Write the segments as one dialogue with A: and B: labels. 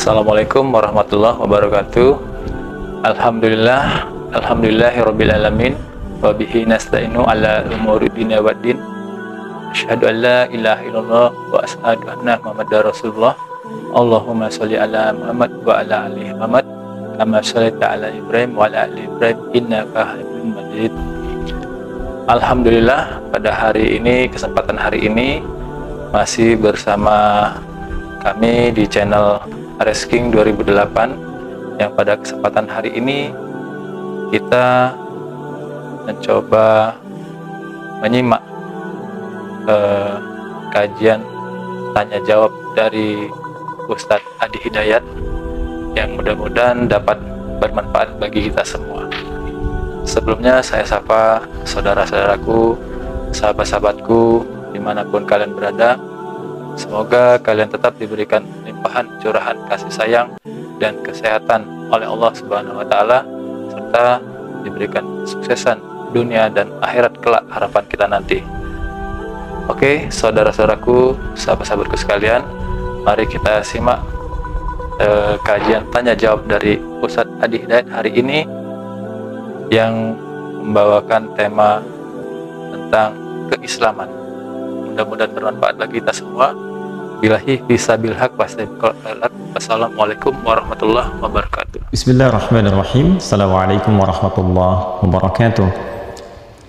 A: Assalamualaikum warahmatullahi wabarakatuh. Alhamdulillahirabbil alamin wa bihi nasta'inu ala umuri dunya waddin. Asyhadu an la ilaha illallah wa asyhadu anna Muhammadar Rasulullah. Allahumma sholli ala Muhammad wa ala ali Muhammad kama shallaita ala Ibrahim wa ala ali Ibrahim innaka Hamidum Majid. Alhamdulillah, pada hari ini, kesempatan hari ini masih bersama kami di channel Ares King 2008, yang pada kesempatan hari ini kita mencoba menyimak kajian tanya jawab dari Ustadz Adi Hidayat yang mudah-mudahan dapat bermanfaat bagi kita semua. Sebelumnya saya sapa saudara-saudaraku, sahabat-sahabatku dimanapun kalian berada. Semoga kalian tetap diberikan limpahan curahan kasih sayang dan kesehatan oleh Allah Subhanahu wa Ta'ala, serta diberikan kesuksesan dunia dan akhirat kelak harapan kita nanti. Oke, saudara-saudaraku, sahabat-sahabatku sekalian, mari kita simak kajian tanya jawab dari Ustadz Adi Hidayat hari ini yang membawakan tema tentang keislaman. Mudah-mudahan bermanfaat bagi kita semua. Billahi bisabil haq wastabiqul haq. Wassalamualaikum warahmatullahi wabarakatuh.
B: Bismillahirrahmanirrahim. Assalamualaikum warahmatullahi wabarakatuh.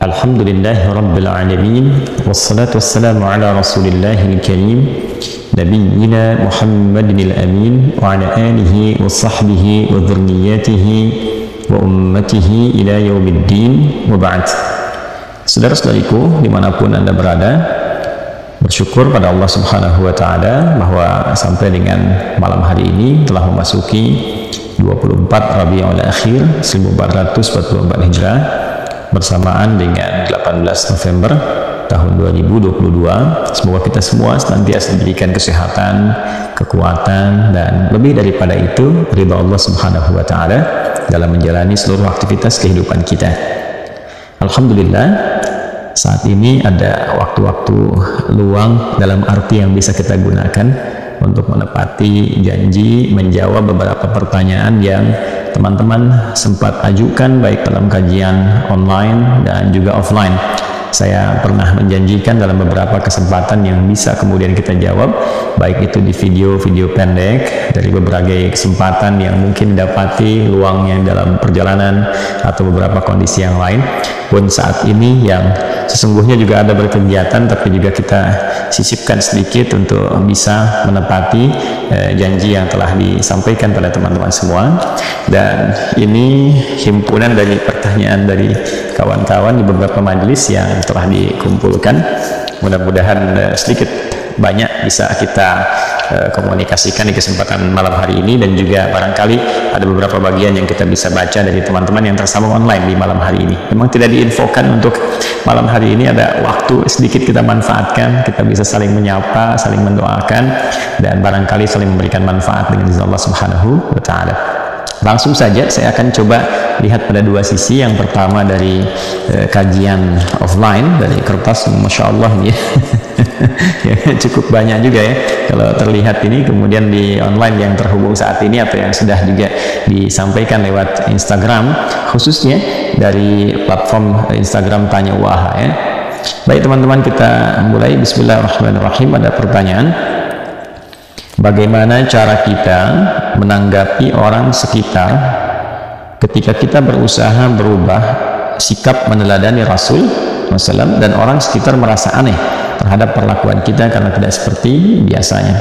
B: Alhamdulillahi rabbil alamin. Wassalatu wassalamu ala rasulillahil karim, nabiyyina Muhammadinil amin, wa ala alihi wa sahbihi wa dhurriyyatihi wa ummatihi ila yaumiddin, wa ba'd. Saudara-saudariku dimanapun Anda berada, bersyukur pada Allah Subhanahu wa Ta'ala bahwa sampai dengan malam hari ini telah memasuki 24 Rabiul Akhir 1444 Hijrah bersamaan dengan 18 November tahun 2022. Semoga kita semua senantiasa diberikan kesehatan, kekuatan, dan lebih daripada itu ridha Allah Subhanahu wa Ta'ala dalam menjalani seluruh aktivitas kehidupan kita. Alhamdulillah, saat ini ada waktu-waktu luang dalam arti yang bisa kita gunakan untuk menepati janji menjawab beberapa pertanyaan yang teman-teman sempat ajukan baik dalam kajian online dan juga offline. Saya pernah menjanjikan dalam beberapa kesempatan yang bisa kemudian kita jawab, baik itu di video-video pendek dari berbagai kesempatan yang mungkin dapati luangnya dalam perjalanan atau beberapa kondisi yang lain. Pun saat ini yang sesungguhnya juga ada berkegiatan, tapi juga kita sisipkan sedikit untuk bisa menepati janji yang telah disampaikan pada teman-teman semua. Dan ini himpunan dari pertanyaan dari kawan-kawan di beberapa majelis yang telah dikumpulkan. Mudah-mudahan sedikit banyak bisa kita komunikasikan di kesempatan malam hari ini, dan juga barangkali ada beberapa bagian yang kita bisa baca dari teman-teman yang tersambung online di malam hari ini. Memang tidak diinfokan untuk malam hari ini, ada waktu sedikit kita manfaatkan, kita bisa saling menyapa, saling mendoakan, dan barangkali saling memberikan manfaat dengan izin Allah Subhanahu wa Ta'ala. Langsung saja saya akan coba lihat pada dua sisi. Yang pertama dari kajian offline dari kertas, Masya Allah ya. Ya, cukup banyak juga ya kalau terlihat ini. Kemudian di online yang terhubung saat ini atau yang sudah juga disampaikan lewat Instagram, khususnya dari platform Instagram Tanya Waha ya. Baik teman-teman, kita mulai. Bismillahirrahmanirrahim. Ada pertanyaan, bagaimana cara kita menanggapi orang sekitar ketika kita berusaha berubah sikap meneladani Rasul SAW dan orang sekitar merasa aneh terhadap perlakuan kita karena tidak seperti biasanya?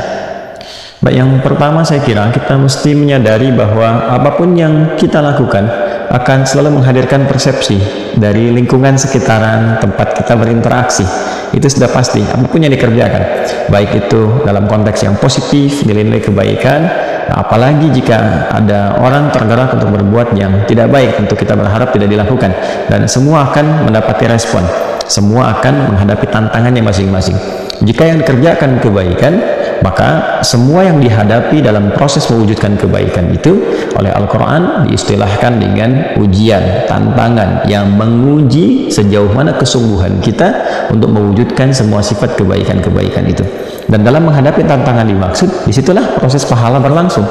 B: Baik, yang pertama saya kira kita mesti menyadari bahwa apapun yang kita lakukan akan selalu menghadirkan persepsi dari lingkungan sekitaran tempat kita berinteraksi. Itu sudah pasti, apapun yang dikerjakan, baik itu dalam konteks yang positif, nilai-nilai kebaikan, apalagi jika ada orang tergerak untuk berbuat yang tidak baik, tentu kita berharap tidak dilakukan, dan semua akan mendapati respon, semua akan menghadapi tantangannya masing-masing. Jika yang dikerjakan kebaikan, maka semua yang dihadapi dalam proses mewujudkan kebaikan itu oleh Al-Quran diistilahkan dengan ujian, tantangan yang menguji sejauh mana kesungguhan kita untuk mewujudkan semua sifat kebaikan-kebaikan itu. Dan dalam menghadapi tantangan dimaksud, disitulah proses pahala berlangsung.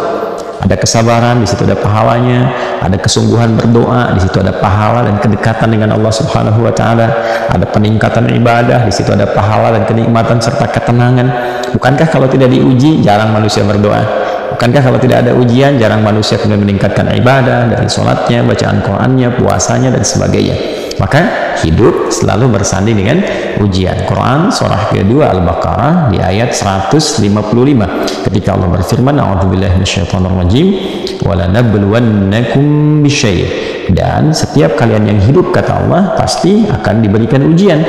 B: Ada kesabaran, di situ ada pahalanya. Ada kesungguhan berdoa, di situ ada pahala dan kedekatan dengan Allah Subhanahu wa taala. Ada peningkatan ibadah, di situ ada pahala dan kenikmatan serta ketenangan. Bukankah kalau tidak diuji, jarang manusia berdoa? Bukankah kalau tidak ada ujian, jarang manusia kemudian meningkatkan ibadah dari sholatnya, bacaan Qur'annya, puasanya, dan sebagainya? Maka hidup selalu bersanding dengan ujian. Quran surah kedua Al-Baqarah di ayat 155 ketika Allah berfirman, a'udzubillahi minasyaitonirrajim, walanabluwannakum bisyai', dan setiap kalian yang hidup, kata Allah, pasti akan diberikan ujian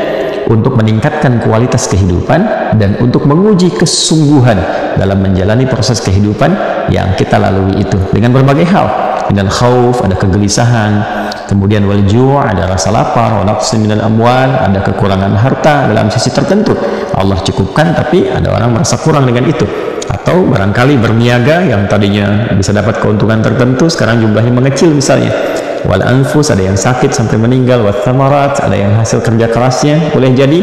B: untuk meningkatkan kualitas kehidupan dan untuk menguji kesungguhan dalam menjalani proses kehidupan yang kita lalui itu dengan berbagai hal. Minal khauf, ada kegelisahan, kemudian wal ju', ada rasa lapar, wa naqsin minal amwal, ada kekurangan harta dalam sisi tertentu. Allah cukupkan, tapi ada orang merasa kurang dengan itu. Atau barangkali berniaga yang tadinya bisa dapat keuntungan tertentu, sekarang jumlahnya mengecil misalnya. Wal anfus, ada yang sakit sampai meninggal. Wat thamarat, ada yang hasil kerja kerasnya boleh jadi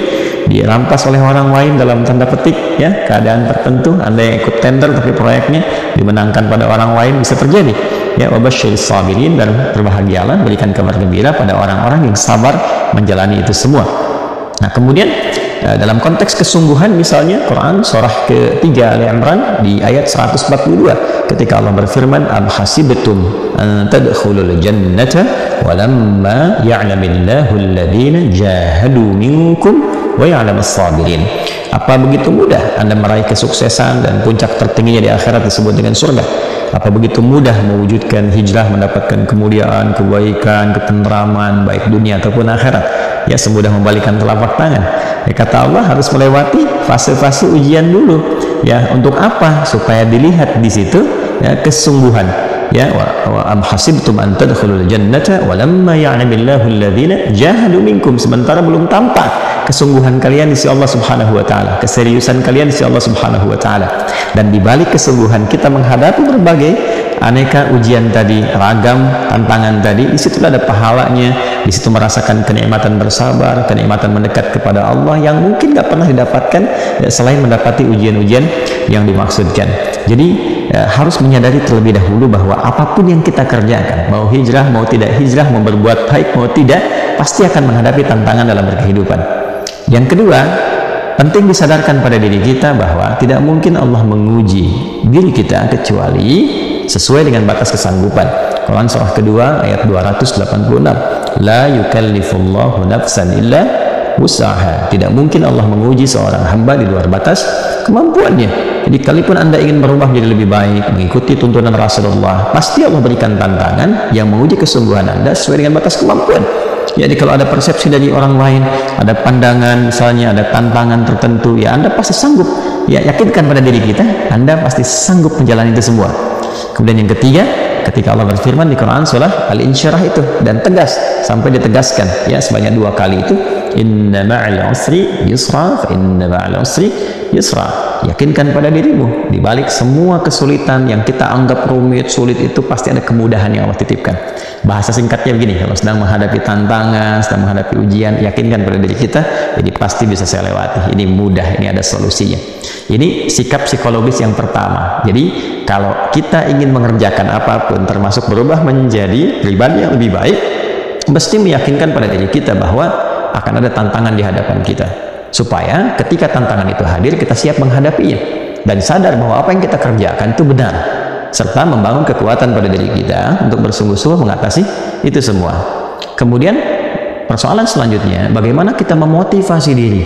B: dirampas oleh orang lain dalam tanda petik, ya, keadaan tertentu. Anda yang ikut tender tapi proyeknya dimenangkan pada orang lain, bisa terjadi. Ya, wabasyiris sabirin, dan berbahagialah, berikan kabar gembira pada orang-orang yang sabar menjalani itu semua. Nah, kemudian dalam konteks kesungguhan misalnya Quran surah ketiga Ali Imran di ayat 142 ketika Allah berfirman, am hasibtum an tadkhulul jannata walamma ya'lamillahu alladhina jahadu minkum wa ya'lamus sabirin. Apa begitu mudah Anda meraih kesuksesan dan puncak tertingginya di akhirat disebut dengan surga? Apa begitu mudah mewujudkan hijrah, mendapatkan kemuliaan, kebaikan, ketenteraman, baik dunia ataupun akhirat? Ya, semudah membalikan telapak tangan. Ya, kata Allah harus melewati fase-fase ujian dulu. Ya, untuk apa? Supaya dilihat di situ, ya, kesungguhan. Ya, wa am hasibtum an tadkhulul jannata wa lamma ya'lamillahu alladhina jahadu minkum, sementara belum tampak kesungguhan kalian di sisi Allah Subhanahu wa taala, keseriusan kalian di sisi Allah Subhanahu wa taala. Dan di balik kesungguhan kita menghadapi berbagai aneka ujian tadi, ragam tantangan tadi, di situ ada pahalanya, di situ merasakan kenikmatan bersabar, kenikmatan mendekat kepada Allah yang mungkin gak pernah didapatkan ya, selain mendapati ujian-ujian yang dimaksudkan. Jadi harus menyadari terlebih dahulu bahwa apapun yang kita kerjakan, mau hijrah, mau tidak hijrah, mau berbuat baik, mau tidak, pasti akan menghadapi tantangan dalam berkehidupan. Yang kedua, penting disadarkan pada diri kita bahwa tidak mungkin Allah menguji diri kita kecuali sesuai dengan batas kesanggupan. Quran surah kedua ayat 286, la yukallifullahu nafsan illa wus'aha. Tidak mungkin Allah menguji seorang hamba di luar batas kemampuannya. Jadi kalaupun Anda ingin berubah menjadi lebih baik, mengikuti tuntunan Rasulullah, pasti Allah berikan tantangan yang menguji kesungguhan Anda sesuai dengan batas kemampuan. Jadi kalau ada persepsi dari orang lain, ada pandangan misalnya, ada tantangan tertentu, ya Anda pasti sanggup. Ya, yakinkan pada diri kita, Anda pasti sanggup menjalani itu semua. Kemudian yang ketiga, ketika Allah berfirman di Quran surah Al-Insyirah itu, dan tegas sampai ditegaskan ya sebanyak 2 kali itu, inna ma'al usri yusra fa inna ma'al usri yusra. Yakinkan pada dirimu, di balik semua kesulitan yang kita anggap rumit, sulit, itu pasti ada kemudahan yang Allah titipkan. Bahasa singkatnya begini, kalau sedang menghadapi tantangan, sedang menghadapi ujian, yakinkan pada diri kita, ini pasti bisa saya lewati, ini mudah, ini ada solusinya. Ini sikap psikologis yang pertama. Jadi kalau kita ingin mengerjakan apapun, termasuk berubah menjadi pribadi yang lebih baik, mesti meyakinkan pada diri kita bahwa akan ada tantangan di hadapan kita, supaya ketika tantangan itu hadir, kita siap menghadapinya dan sadar bahwa apa yang kita kerjakan itu benar, serta membangun kekuatan pada diri kita untuk bersungguh-sungguh mengatasi itu semua. Kemudian persoalan selanjutnya, bagaimana kita memotivasi diri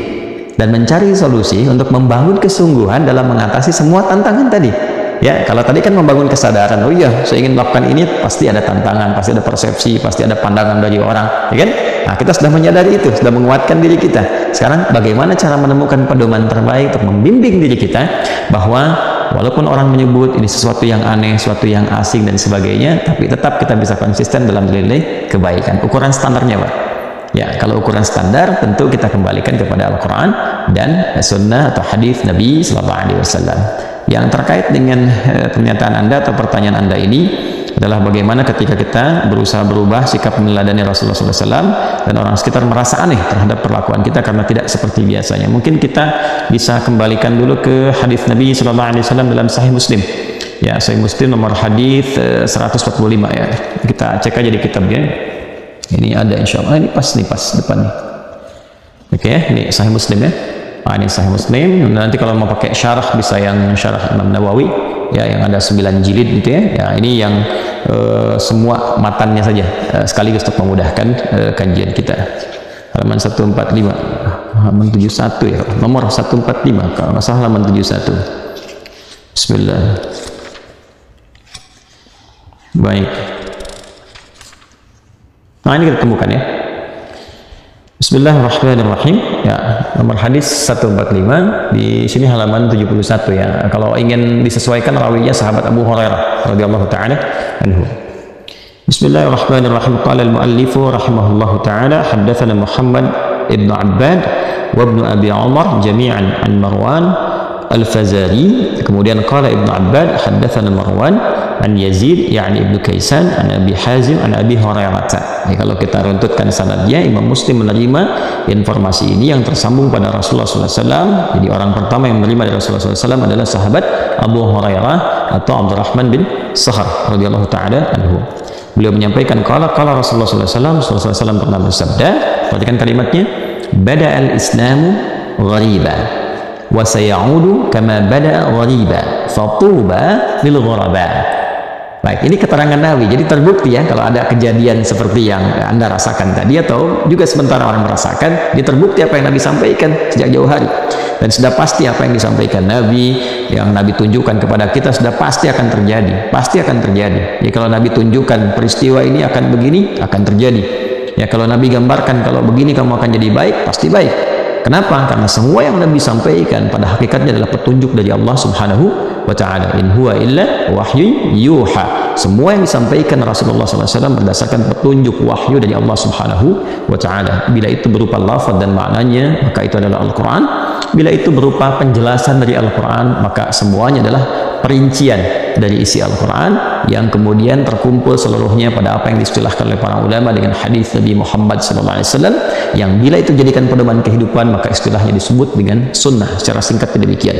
B: dan mencari solusi untuk membangun kesungguhan dalam mengatasi semua tantangan tadi. Ya, kalau tadi kan membangun kesadaran, oh iya, saya ingin melakukan ini, pasti ada tantangan, pasti ada persepsi, pasti ada pandangan dari orang, ya kan? Nah, kita sudah menyadari itu, sudah menguatkan diri kita. Sekarang bagaimana cara menemukan pedoman terbaik untuk membimbing diri kita bahwa walaupun orang menyebut ini sesuatu yang aneh, sesuatu yang asing dan sebagainya, tapi tetap kita bisa konsisten dalam menilai kebaikan. Ukuran standarnya, Pak. Ya, kalau ukuran standar tentu kita kembalikan kepada Al-Quran dan Sunnah atau hadis Nabi Sallallahu Alaihi Wasallam. Yang terkait dengan pernyataan Anda atau pertanyaan Anda ini adalah bagaimana ketika kita berusaha berubah sikap meneladani Rasulullah SAW dan orang sekitar merasa aneh terhadap perlakuan kita karena tidak seperti biasanya. Mungkin kita bisa kembalikan dulu ke hadis Nabi Sallallahu Alaihi Wasallam dalam Sahih Muslim Ya, Sahih Muslim nomor hadis 145 ya. Kita cek aja di kitabnya. Ini ada insyaallah. Ini pas depan nih. Oke, ini Sahih Muslim ya. Nah, ini Sahih Muslim. Nanti kalau mau pakai syarah bisa yang syarah Imam Nawawi ya, yang ada 9 jilid gitu ya. Ya, ini yang semua matannya saja sekaligus untuk memudahkan kajian kita. Halaman 145, halaman 71 ya, nomor 145 kalau nggak salah, halaman 71. Bismillah. Baik. Nah, ini kita temukan ya. Bismillahirrahmanirrahim. Ya, nomor hadis 145 di sini halaman 71 ya. Kalau ingin disesuaikan rawinya sahabat Abu Hurairah radhiyallahu taala anhu. Bismillahirrahmanirrahim. Qala al-muallif rahimahullahu taala haddatsana Muhammad ibn Abbad wa ibn Abi Umar jami'an an Marwan al-Fazari. Kemudian qala Ibnu Abbad haddatsana Marwan an Yazid yakni Ibnu Kaisan an Abi Hazim an Abi Hurairah. Ya, kalau kita runtutkan sanadnya, Imam Muslim menerima informasi ini yang tersambung pada Rasulullah SAW. Jadi orang pertama yang menerima dari Rasulullah SAW adalah sahabat Abu Hurairah atau Abdurrahman bin Sakhar radhiyallahu taala anhu. Beliau menyampaikan qala Rasulullah SAW. Rasulullah SAW pernah bersabda, perhatikan kalimatnya, bada'al islamu ghariba wa sayaudu kama bada'a ghariba fatuba lil ghuraba. Baik, ini keterangan Nabi. Jadi terbukti ya, kalau ada kejadian seperti yang Anda rasakan tadi atau juga sementara orang merasakan, dia terbukti apa yang Nabi sampaikan sejak jauh hari. Dan sudah pasti apa yang disampaikan Nabi, yang Nabi tunjukkan kepada kita sudah pasti akan terjadi. Pasti akan terjadi. Ya, kalau Nabi tunjukkan peristiwa ini akan begini, akan terjadi. Ya, kalau Nabi gambarkan kalau begini kamu akan jadi baik, pasti baik. Kenapa? Karena semua yang Nabi sampaikan pada hakikatnya adalah petunjuk dari Allah Subhanahu wa ta'ala. In huwa illa wahyu yuha. Semua yang disampaikan Rasulullah SAW berdasarkan petunjuk wahyu dari Allah Subhanahu wa ta'ala. Bila itu berupa lafaz dan maknanya, maka itu adalah Al-Quran. Bila itu berupa penjelasan dari Al-Quran, maka semuanya adalah perincian dari isi Al-Quran yang kemudian terkumpul seluruhnya pada apa yang diistilahkan oleh para ulama dengan hadis Nabi Muhammad SAW, yang bila itu jadikan pedoman kehidupan maka istilahnya disebut dengan sunnah. Secara singkat demikian.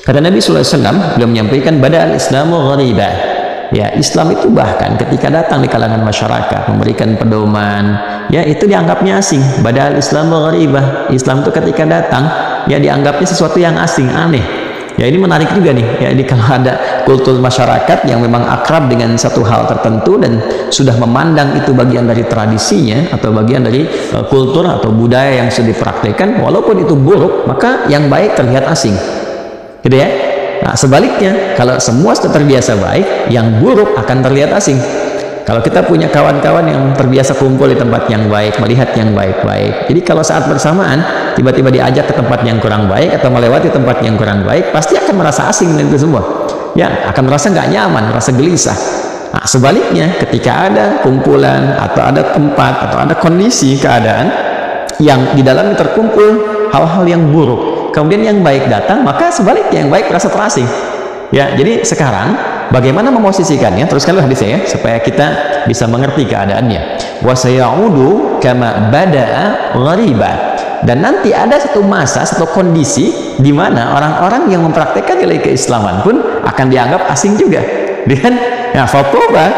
B: Kata Nabi SAW, beliau menyampaikan bada'al islamu ghariba. Ya, Islam itu bahkan ketika datang di kalangan masyarakat memberikan pedoman, ya itu dianggapnya asing. Bada'al islamu ghariba. Islam itu ketika datang ya dianggapnya sesuatu yang asing, aneh. Ya, ini menarik juga nih. Ya, ini kalau ada kultur masyarakat yang memang akrab dengan satu hal tertentu dan sudah memandang itu bagian dari tradisinya atau bagian dari kultur atau budaya yang sudah dipraktikkan, walaupun itu buruk, maka yang baik terlihat asing. Gitu ya. Nah, sebaliknya, kalau semua sudah terbiasa baik, yang buruk akan terlihat asing. Kalau kita punya kawan-kawan yang terbiasa kumpul di tempat yang baik, melihat yang baik-baik, jadi kalau saat bersamaan tiba-tiba diajak ke tempat yang kurang baik atau melewati tempat yang kurang baik, pasti akan merasa asing dengan itu semua. Ya, akan merasa nggak nyaman, merasa gelisah. Nah, sebaliknya, ketika ada kumpulan atau ada tempat atau ada kondisi keadaan yang di dalamnya terkumpul hal-hal yang buruk, kemudian yang baik datang, maka sebaliknya yang baik merasa terasing. Ya, jadi sekarang bagaimana memosisikannya? Teruskan dulu hadisnya ya, supaya kita bisa mengerti keadaannya. Wa sayaudu kama bada'a ghariba. Dan nanti ada satu masa, satu kondisi di mana orang-orang yang mempraktekkan nilai keislaman pun akan dianggap asing juga. Dan ya, fatuba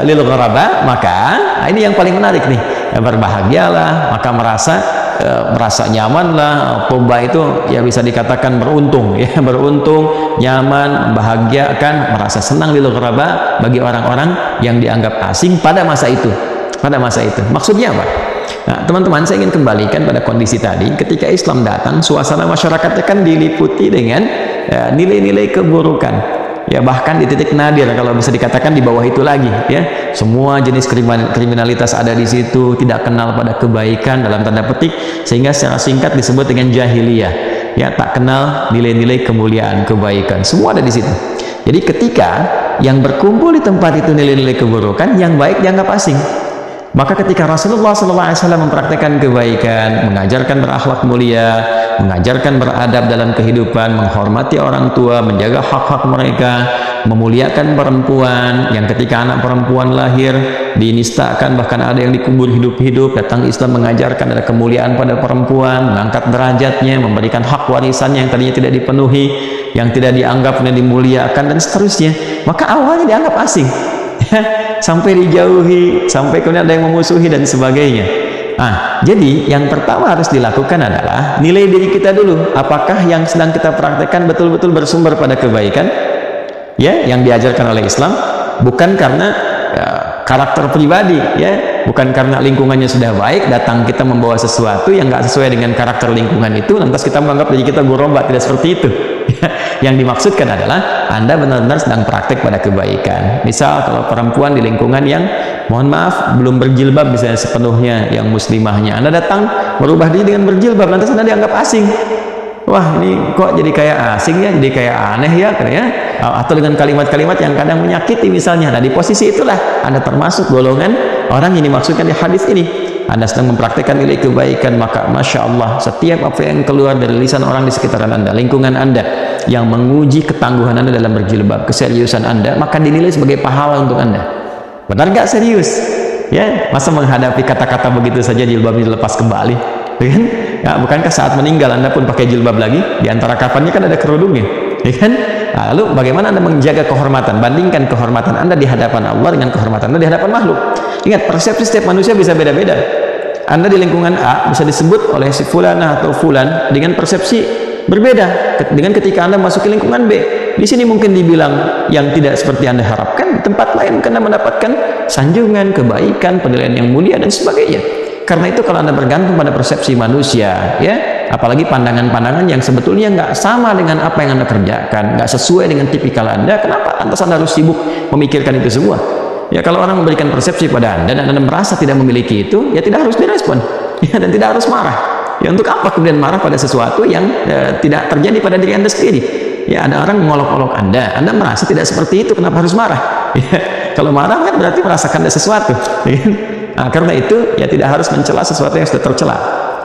B: lil ghuraba, maka nah ini yang paling menarik nih. Ya, berbahagialah, maka merasa nyaman lah. Toba itu ya bisa dikatakan beruntung ya, beruntung, nyaman, membahagiakan, merasa senang lil ghuraba bagi orang-orang yang dianggap asing pada masa itu. Pada masa itu maksudnya apa? Nah, teman-teman, saya ingin kembalikan pada kondisi tadi. Ketika Islam datang, suasana masyarakatnya kan diliputi dengan nilai-nilai keburukan. Ya, bahkan di titik nadir kalau bisa dikatakan di bawah itu lagi ya, semua jenis kriminalitas ada di situ, tidak kenal pada kebaikan dalam tanda petik, sehingga secara singkat disebut dengan jahiliyah ya, tak kenal nilai-nilai kemuliaan, kebaikan, semua ada di situ. Jadi ketika yang berkumpul di tempat itu nilai-nilai keburukan, yang baik dianggap asing. Maka ketika Rasulullah SAW mempraktekkan kebaikan, mengajarkan berakhlak mulia, mengajarkan beradab dalam kehidupan, menghormati orang tua, menjaga hak-hak mereka, memuliakan perempuan, yang ketika anak perempuan lahir dinistakan, bahkan ada yang dikubur hidup-hidup, datang Islam mengajarkan ada kemuliaan pada perempuan, mengangkat derajatnya, memberikan hak warisannya yang tadinya tidak dipenuhi, yang tidak dianggap dan dimuliakan, dan seterusnya. Maka awalnya dianggap asing, sampai dijauhi, sampai kemudian ada yang memusuhi dan sebagainya. Nah, jadi yang pertama harus dilakukan adalah nilai diri kita dulu. Apakah yang sedang kita praktekkan betul-betul bersumber pada kebaikan, ya, yang diajarkan oleh Islam, bukan karena karakter pribadi, ya, bukan karena lingkungannya sudah baik, datang kita membawa sesuatu yang nggak sesuai dengan karakter lingkungan itu, lantas kita menganggap diri kita guraba. Tidak seperti itu. Yang dimaksudkan adalah Anda benar-benar sedang praktek pada kebaikan. Misal kalau perempuan di lingkungan yang mohon maaf belum berjilbab misalnya sepenuhnya, yang muslimahnya, Anda datang merubah diri dengan berjilbab, lantas Anda dianggap asing. Wah, ini kok jadi kayak asing ya, jadi kayak aneh ya, ya. Atau dengan kalimat-kalimat yang kadang menyakiti misalnya. Nah, di posisi itulah Anda termasuk golongan orang yang dimaksudkan di hadis ini. Anda sedang mempraktikkan nilai kebaikan, maka Masya Allah, setiap apa yang keluar dari lisan orang di sekitaran Anda, lingkungan Anda, yang menguji ketangguhan Anda dalam berjilbab, keseriusan Anda, maka dinilai sebagai pahala untuk Anda. Benar nggak serius? Ya, masa menghadapi kata-kata begitu saja jilbabnya dilepas kembali? Kan? Ya, bukankah saat meninggal Anda pun pakai jilbab lagi? Di antara kafannya kan ada kerudungnya, ya kan? Lalu bagaimana Anda menjaga kehormatan? Bandingkan kehormatan Anda di hadapan Allah dengan kehormatan Anda di hadapan makhluk. Ingat, persepsi setiap manusia bisa beda-beda. Anda di lingkungan A bisa disebut oleh si fulanah atau fulan dengan persepsi berbeda dengan ketika Anda masuk ke lingkungan B. Di sini mungkin dibilang yang tidak seperti Anda harapkan, di tempat lain Anda mendapatkan sanjungan, kebaikan, penilaian yang mulia dan sebagainya. Karena itu kalau Anda bergantung pada persepsi manusia, ya, apalagi pandangan-pandangan yang sebetulnya nggak sama dengan apa yang Anda kerjakan, nggak sesuai dengan tipikal Anda, kenapa lantas Anda harus sibuk memikirkan itu semua? Ya, kalau orang memberikan persepsi pada Anda dan Anda merasa tidak memiliki itu, ya tidak harus direspon, ya, dan tidak harus marah. Ya, untuk apa kemudian marah pada sesuatu yang tidak terjadi pada diri Anda sendiri? Ya, ada orang mengolok-olok Anda merasa tidak seperti itu, kenapa harus marah? Ya, kalau marah kan berarti merasakan ada sesuatu. Ya. Nah, karena itu ya tidak harus mencela sesuatu yang sudah tercela.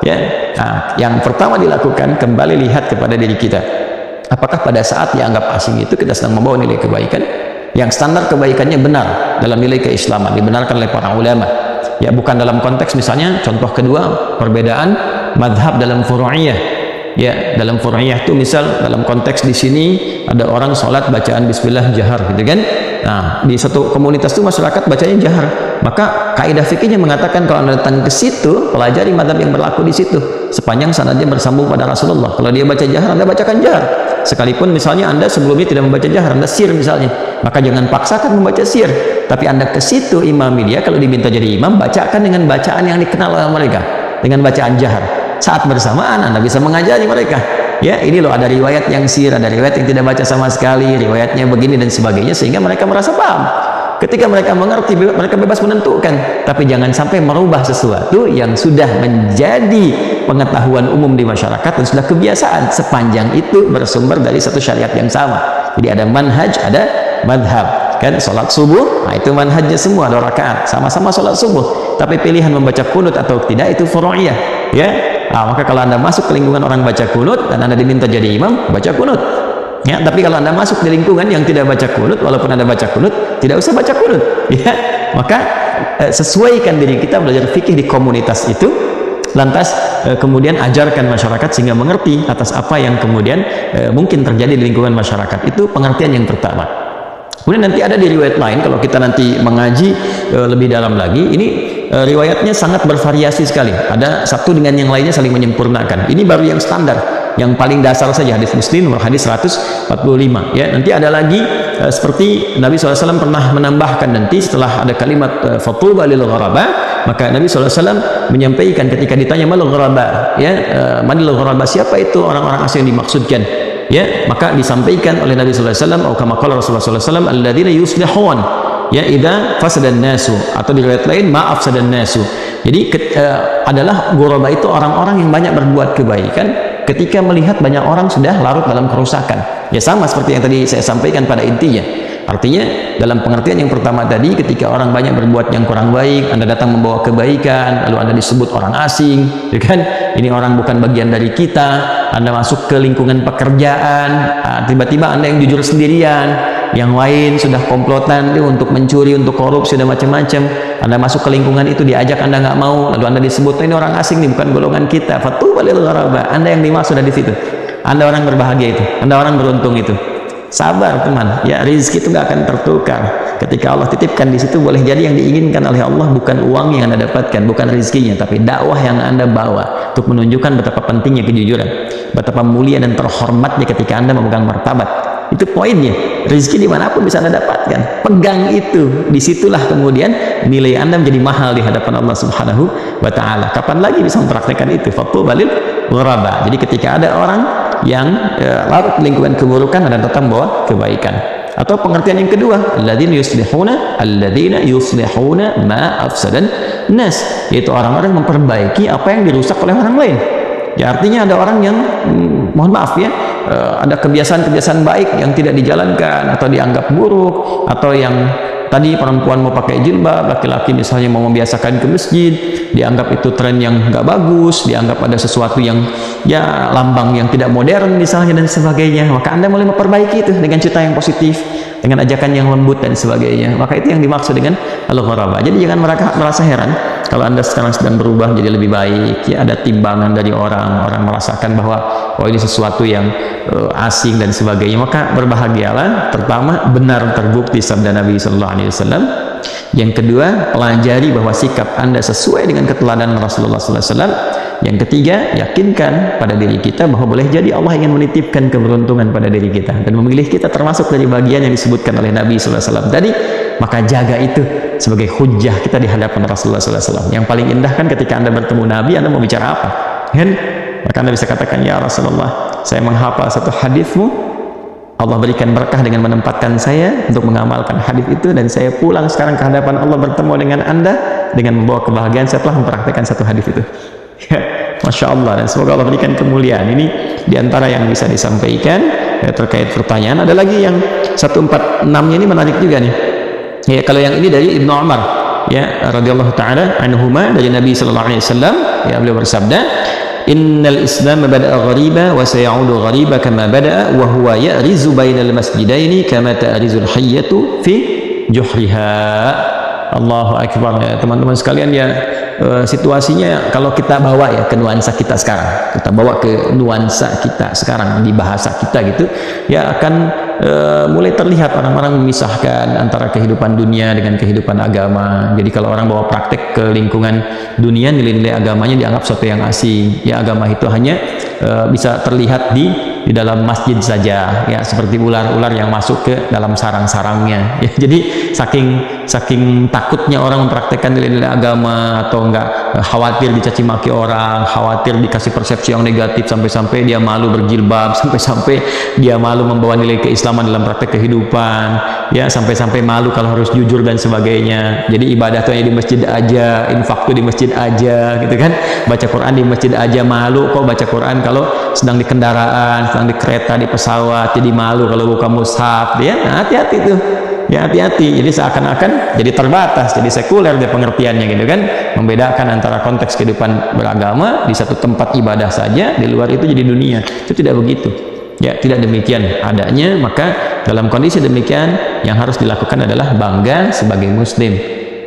B: Ya, nah, yang pertama dilakukan, kembali lihat kepada diri kita. Apakah pada saat dianggap asing itu kita sedang membawa nilai kebaikan yang standar kebaikannya benar dalam nilai keislaman, dibenarkan oleh para ulama? Ya, bukan dalam konteks misalnya contoh kedua perbedaan madhab dalam furu'iyah. Ya, dalam furu'iyah itu misal dalam konteks di sini ada orang sholat bacaan bismillah jahar, gitu kan? Nah, di satu komunitas itu masyarakat bacanya jahar. Maka kaidah fikihnya mengatakan kalau Anda datang ke situ, pelajari madhab yang berlaku di situ sepanjang sanadnya bersambung pada Rasulullah. Kalau dia baca jahar, Anda bacakan jahar. Sekalipun misalnya Anda sebelumnya tidak membaca jahar, Anda sir misalnya, maka jangan paksakan membaca sir. Tapi Anda ke situ imami dia, kalau diminta jadi imam, bacakan dengan bacaan yang dikenal oleh mereka, dengan bacaan jahar. Saat bersamaan Anda bisa mengajari mereka. Ya, ini loh ada riwayat yang sir, ada riwayat yang tidak baca sama sekali, riwayatnya begini dan sebagainya, sehingga mereka merasa paham. Ketika mereka mengerti, mereka bebas menentukan. Tapi jangan sampai merubah sesuatu yang sudah menjadi pengetahuan umum di masyarakat dan sudah kebiasaan, sepanjang itu bersumber dari satu syariat yang sama. Jadi ada manhaj, ada madhab. Kan sholat subuh, nah itu manhajnya semua, 2 rakaat, sama-sama sholat subuh. Tapi pilihan membaca kunut atau tidak itu furu'iyah. Ya, nah, maka kalau Anda masuk ke lingkungan orang baca kunut dan Anda diminta jadi imam, baca kunut. Ya, tapi kalau Anda masuk di lingkungan yang tidak baca kunut, walaupun Anda baca kunut, tidak usah baca kunut. Ya, maka sesuaikan diri kita belajar fikih di komunitas itu, lantas kemudian ajarkan masyarakat sehingga mengerti atas apa yang kemudian mungkin terjadi di lingkungan masyarakat. Itu pengertian yang pertama. Kemudian nanti ada di riwayat lain, kalau kita nanti mengaji lebih dalam lagi, ini riwayatnya sangat bervariasi sekali. Ada satu dengan yang lainnya saling menyempurnakan. Ini baru yang standar, yang paling dasar saja, hadis Muslim nomor hadis 145. Ya, nanti ada lagi seperti Nabi SAW pernah menambahkan nanti setelah ada kalimat fatuba lil ghuraba, maka Nabi SAW menyampaikan ketika ditanya mal ghuraba, ya, manil ghuraba, siapa itu orang-orang asing yang dimaksudkan? Ya, maka disampaikan oleh Nabi SAW, atau kama qala Rasulullah SAW, alladzina yuslihun, ya, idza fasadan nasu, atau di riwayat lain ma afsadan nasu. Jadi adalah ghuraba itu orang-orang yang banyak berbuat kebaikan ketika melihat banyak orang sudah larut dalam kerusakan. Ya, sama seperti yang tadi saya sampaikan pada intinya. Artinya dalam pengertian yang pertama tadi, ketika orang banyak berbuat yang kurang baik, Anda datang membawa kebaikan, lalu Anda disebut orang asing, ya kan? Ini orang bukan bagian dari kita. Anda masuk ke lingkungan pekerjaan, tiba-tiba Anda yang jujur sendirian, yang lain sudah komplotan untuk mencuri, untuk korupsi dan macam-macam. Anda masuk ke lingkungan itu, diajak Anda nggak mau, lalu Anda disebut ini orang asing nih, bukan golongan kita. Fatubal lil ghuraba. Anda yang dimaksud di situ. Anda orang berbahagia itu, Anda orang beruntung itu. Sabar teman, ya rezeki itu nggak akan tertukar. Ketika Allah titipkan di situ, boleh jadi yang diinginkan oleh Allah bukan uang yang Anda dapatkan, bukan rezekinya, tapi dakwah yang Anda bawa untuk menunjukkan betapa pentingnya kejujuran, betapa mulia dan terhormatnya ketika Anda memegang martabat. Itu poinnya. Rezeki dimanapun bisa Anda dapatkan. Pegang itu. Disitulah kemudian nilai Anda menjadi mahal di hadapan Allah Subhanahu wa Ta'ala. Kapan lagi bisa mempraktekkan itu? Fatubalil ghuraba. Jadi ketika ada orang yang larut lingkungan keburukan, Anda tetap membawa kebaikan. Atau pengertian yang kedua, alladzina yuslihuna ma afsadan nas, yaitu orang-orang memperbaiki apa yang dirusak oleh orang lain. Ya, artinya ada orang yang mohon maaf ya, ada kebiasaan-kebiasaan baik yang tidak dijalankan atau dianggap buruk, atau yang tadi perempuan mau pakai jilbab, laki-laki misalnya mau membiasakan ke masjid, dianggap itu tren yang nggak bagus, dianggap ada sesuatu yang ya lambang yang tidak modern misalnya dan sebagainya. Maka Anda mulai memperbaiki itu dengan cerita yang positif, dengan ajakan yang lembut dan sebagainya. Maka itu yang dimaksud dengan al-ghuraba. Jadi jangan merasa heran kalau Anda sekarang sedang berubah jadi lebih baik, ya ada timbangan dari orang merasakan bahwa oh ini sesuatu yang asing dan sebagainya. Maka berbahagialah. Pertama, benar terbukti sabda Nabi sallallahu alaihi wasallam. Yang kedua, pelajari bahwa sikap Anda sesuai dengan keteladanan Rasulullah sallallahu alaihi wasallam. Yang ketiga, yakinkan pada diri kita bahwa boleh jadi Allah ingin menitipkan keberuntungan pada diri kita dan memilih kita termasuk dari bagian yang disebutkan oleh Nabi sallallahu alaihi wasallam tadi. Maka jaga itu sebagai hujjah kita di hadapan Rasulullah sallallahu alaihi wasallam. Yang paling indah kan ketika Anda bertemu Nabi, Anda mau bicara apa? Kan? Maka Anda bisa katakan, ya Rasulullah, saya menghafal satu hadismu, Allah berikan berkah dengan menempatkan saya untuk mengamalkan hadis itu, dan saya pulang sekarang ke hadapan Allah bertemu dengan Anda dengan membawa kebahagiaan setelah mempraktekkan satu hadis itu. Ya, Masya Allah, dan semoga Allah berikan kemuliaan. Ini diantara yang bisa disampaikan ya, terkait pertanyaan. Ada lagi yang 146-nya ini menarik juga nih. Ya, kalau yang ini dari Ibnu Umar ya radhiyallahu taala anhuma, dari Nabi sallallahu alaihi wasallam, ya beliau bersabda, innal islam bada'a ghariba wa sayaudu ghariba kama bada'a wa huwa ya'rizu bainal masjidaini kama ta'rizul hayyatu fi juhriha. Allahu akbar ya teman-teman sekalian. Ya situasinya kalau kita bawa ya ke nuansa kita sekarang, kita bawa ke nuansa kita sekarang di bahasa kita gitu ya, akan mulai terlihat orang-orang memisahkan antara kehidupan dunia dengan kehidupan agama. Jadi kalau orang bawa praktek ke lingkungan dunia, nilai-nilai agamanya dianggap sesuatu yang asing. Ya, agama itu hanya bisa terlihat di dalam masjid saja ya, seperti ular-ular yang masuk ke dalam sarang-sarangnya ya. Jadi saking takutnya orang mempraktekkan nilai-nilai agama, atau enggak khawatir dicaci maki orang, khawatir dikasih persepsi yang negatif, sampai-sampai dia malu berjilbab, sampai-sampai dia malu membawa nilai keislaman dalam praktek kehidupan ya, sampai-sampai malu kalau harus jujur dan sebagainya. Jadi ibadah tuh hanya di masjid aja, infak tuh di masjid aja gitu kan, baca Quran di masjid aja, malu kok baca Quran kalau sedang di kendaraan, sedang di kereta, di pesawat, jadi malu kalau buka mushaf ya. Nah, hati-hati tuh ya, hati-hati. Jadi seakan-akan jadi terbatas, jadi sekuler dia pengertiannya gitu kan, membedakan antara konteks kehidupan beragama di satu tempat ibadah saja, di luar itu jadi dunia. Itu tidak begitu ya, tidak demikian adanya. Maka dalam kondisi demikian yang harus dilakukan adalah bangga sebagai muslim,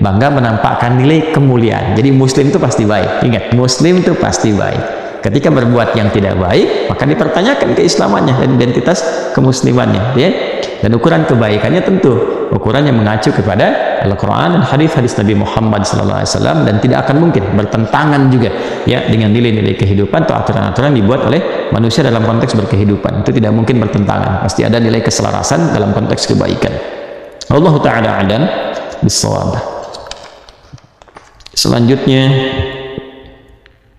B: bangga menampakkan nilai kemuliaan. Jadi muslim itu pasti baik. Ingat, muslim itu pasti baik. Ketika berbuat yang tidak baik, maka dipertanyakan keislamannya dan identitas kemuslimannya ya. Dan ukuran kebaikannya tentu ukuran yang mengacu kepada Al-Quran dan hadis-hadis Nabi Muhammad SAW, dan tidak akan mungkin bertentangan juga ya dengan nilai-nilai kehidupan atau aturan-aturan dibuat oleh manusia dalam konteks berkehidupan. Itu tidak mungkin bertentangan, pasti ada nilai keselarasan dalam konteks kebaikan. Allah Ta'ala a'lam bissawab. Selanjutnya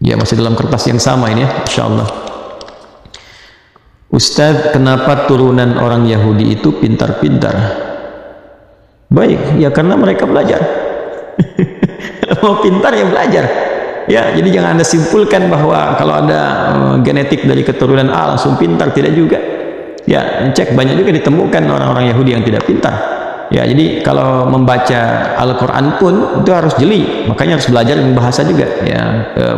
B: ya, masih dalam kertas yang sama ini ya, insyaallah. Ustadz, kenapa turunan orang Yahudi itu pintar-pintar? Baik, ya karena mereka belajar. Mau pintar ya belajar. Ya, jadi jangan Anda simpulkan bahwa kalau ada genetik dari keturunan A langsung pintar, tidak juga. Ya, cek, banyak juga ditemukan orang-orang Yahudi yang tidak pintar. Ya, jadi kalau membaca Al-Quran pun itu harus jeli, makanya harus belajar bahasa juga. Ya,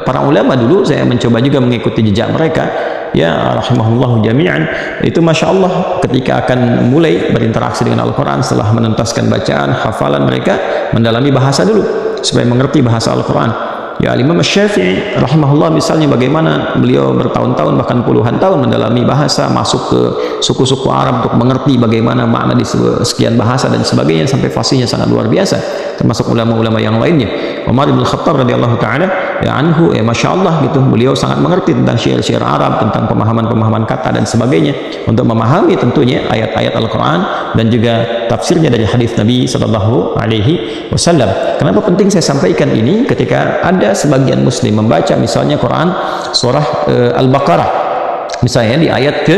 B: para ulama dulu saya mencoba juga mengikuti jejak mereka. Ya, rahimahullah jami'an. Itu masya Allah ketika akan mulai berinteraksi dengan Al-Quran, setelah menuntaskan bacaan, hafalan, mereka mendalami bahasa dulu supaya mengerti bahasa Al-Quran. Ya, Imam Syafi'i rahimahullah misalnya, bagaimana beliau bertahun-tahun bahkan puluhan tahun mendalami bahasa, masuk ke suku-suku Arab untuk mengerti bagaimana makna di sekian bahasa dan sebagainya, sampai fasihnya sangat luar biasa, termasuk ulama-ulama yang lainnya. Umar bin Khattab radhiyallahu taala ya anhu, ya masya Allah gitu, beliau sangat mengerti tentang syair-syair Arab, tentang pemahaman-pemahaman kata dan sebagainya, untuk memahami tentunya ayat-ayat Al-Quran dan juga tafsirnya dari hadis Nabi Sallallahu Alaihi Wasallam. Kenapa penting saya sampaikan ini? Ketika ada sebagian muslim membaca misalnya Quran surah Al-Baqarah misalnya di ayat ke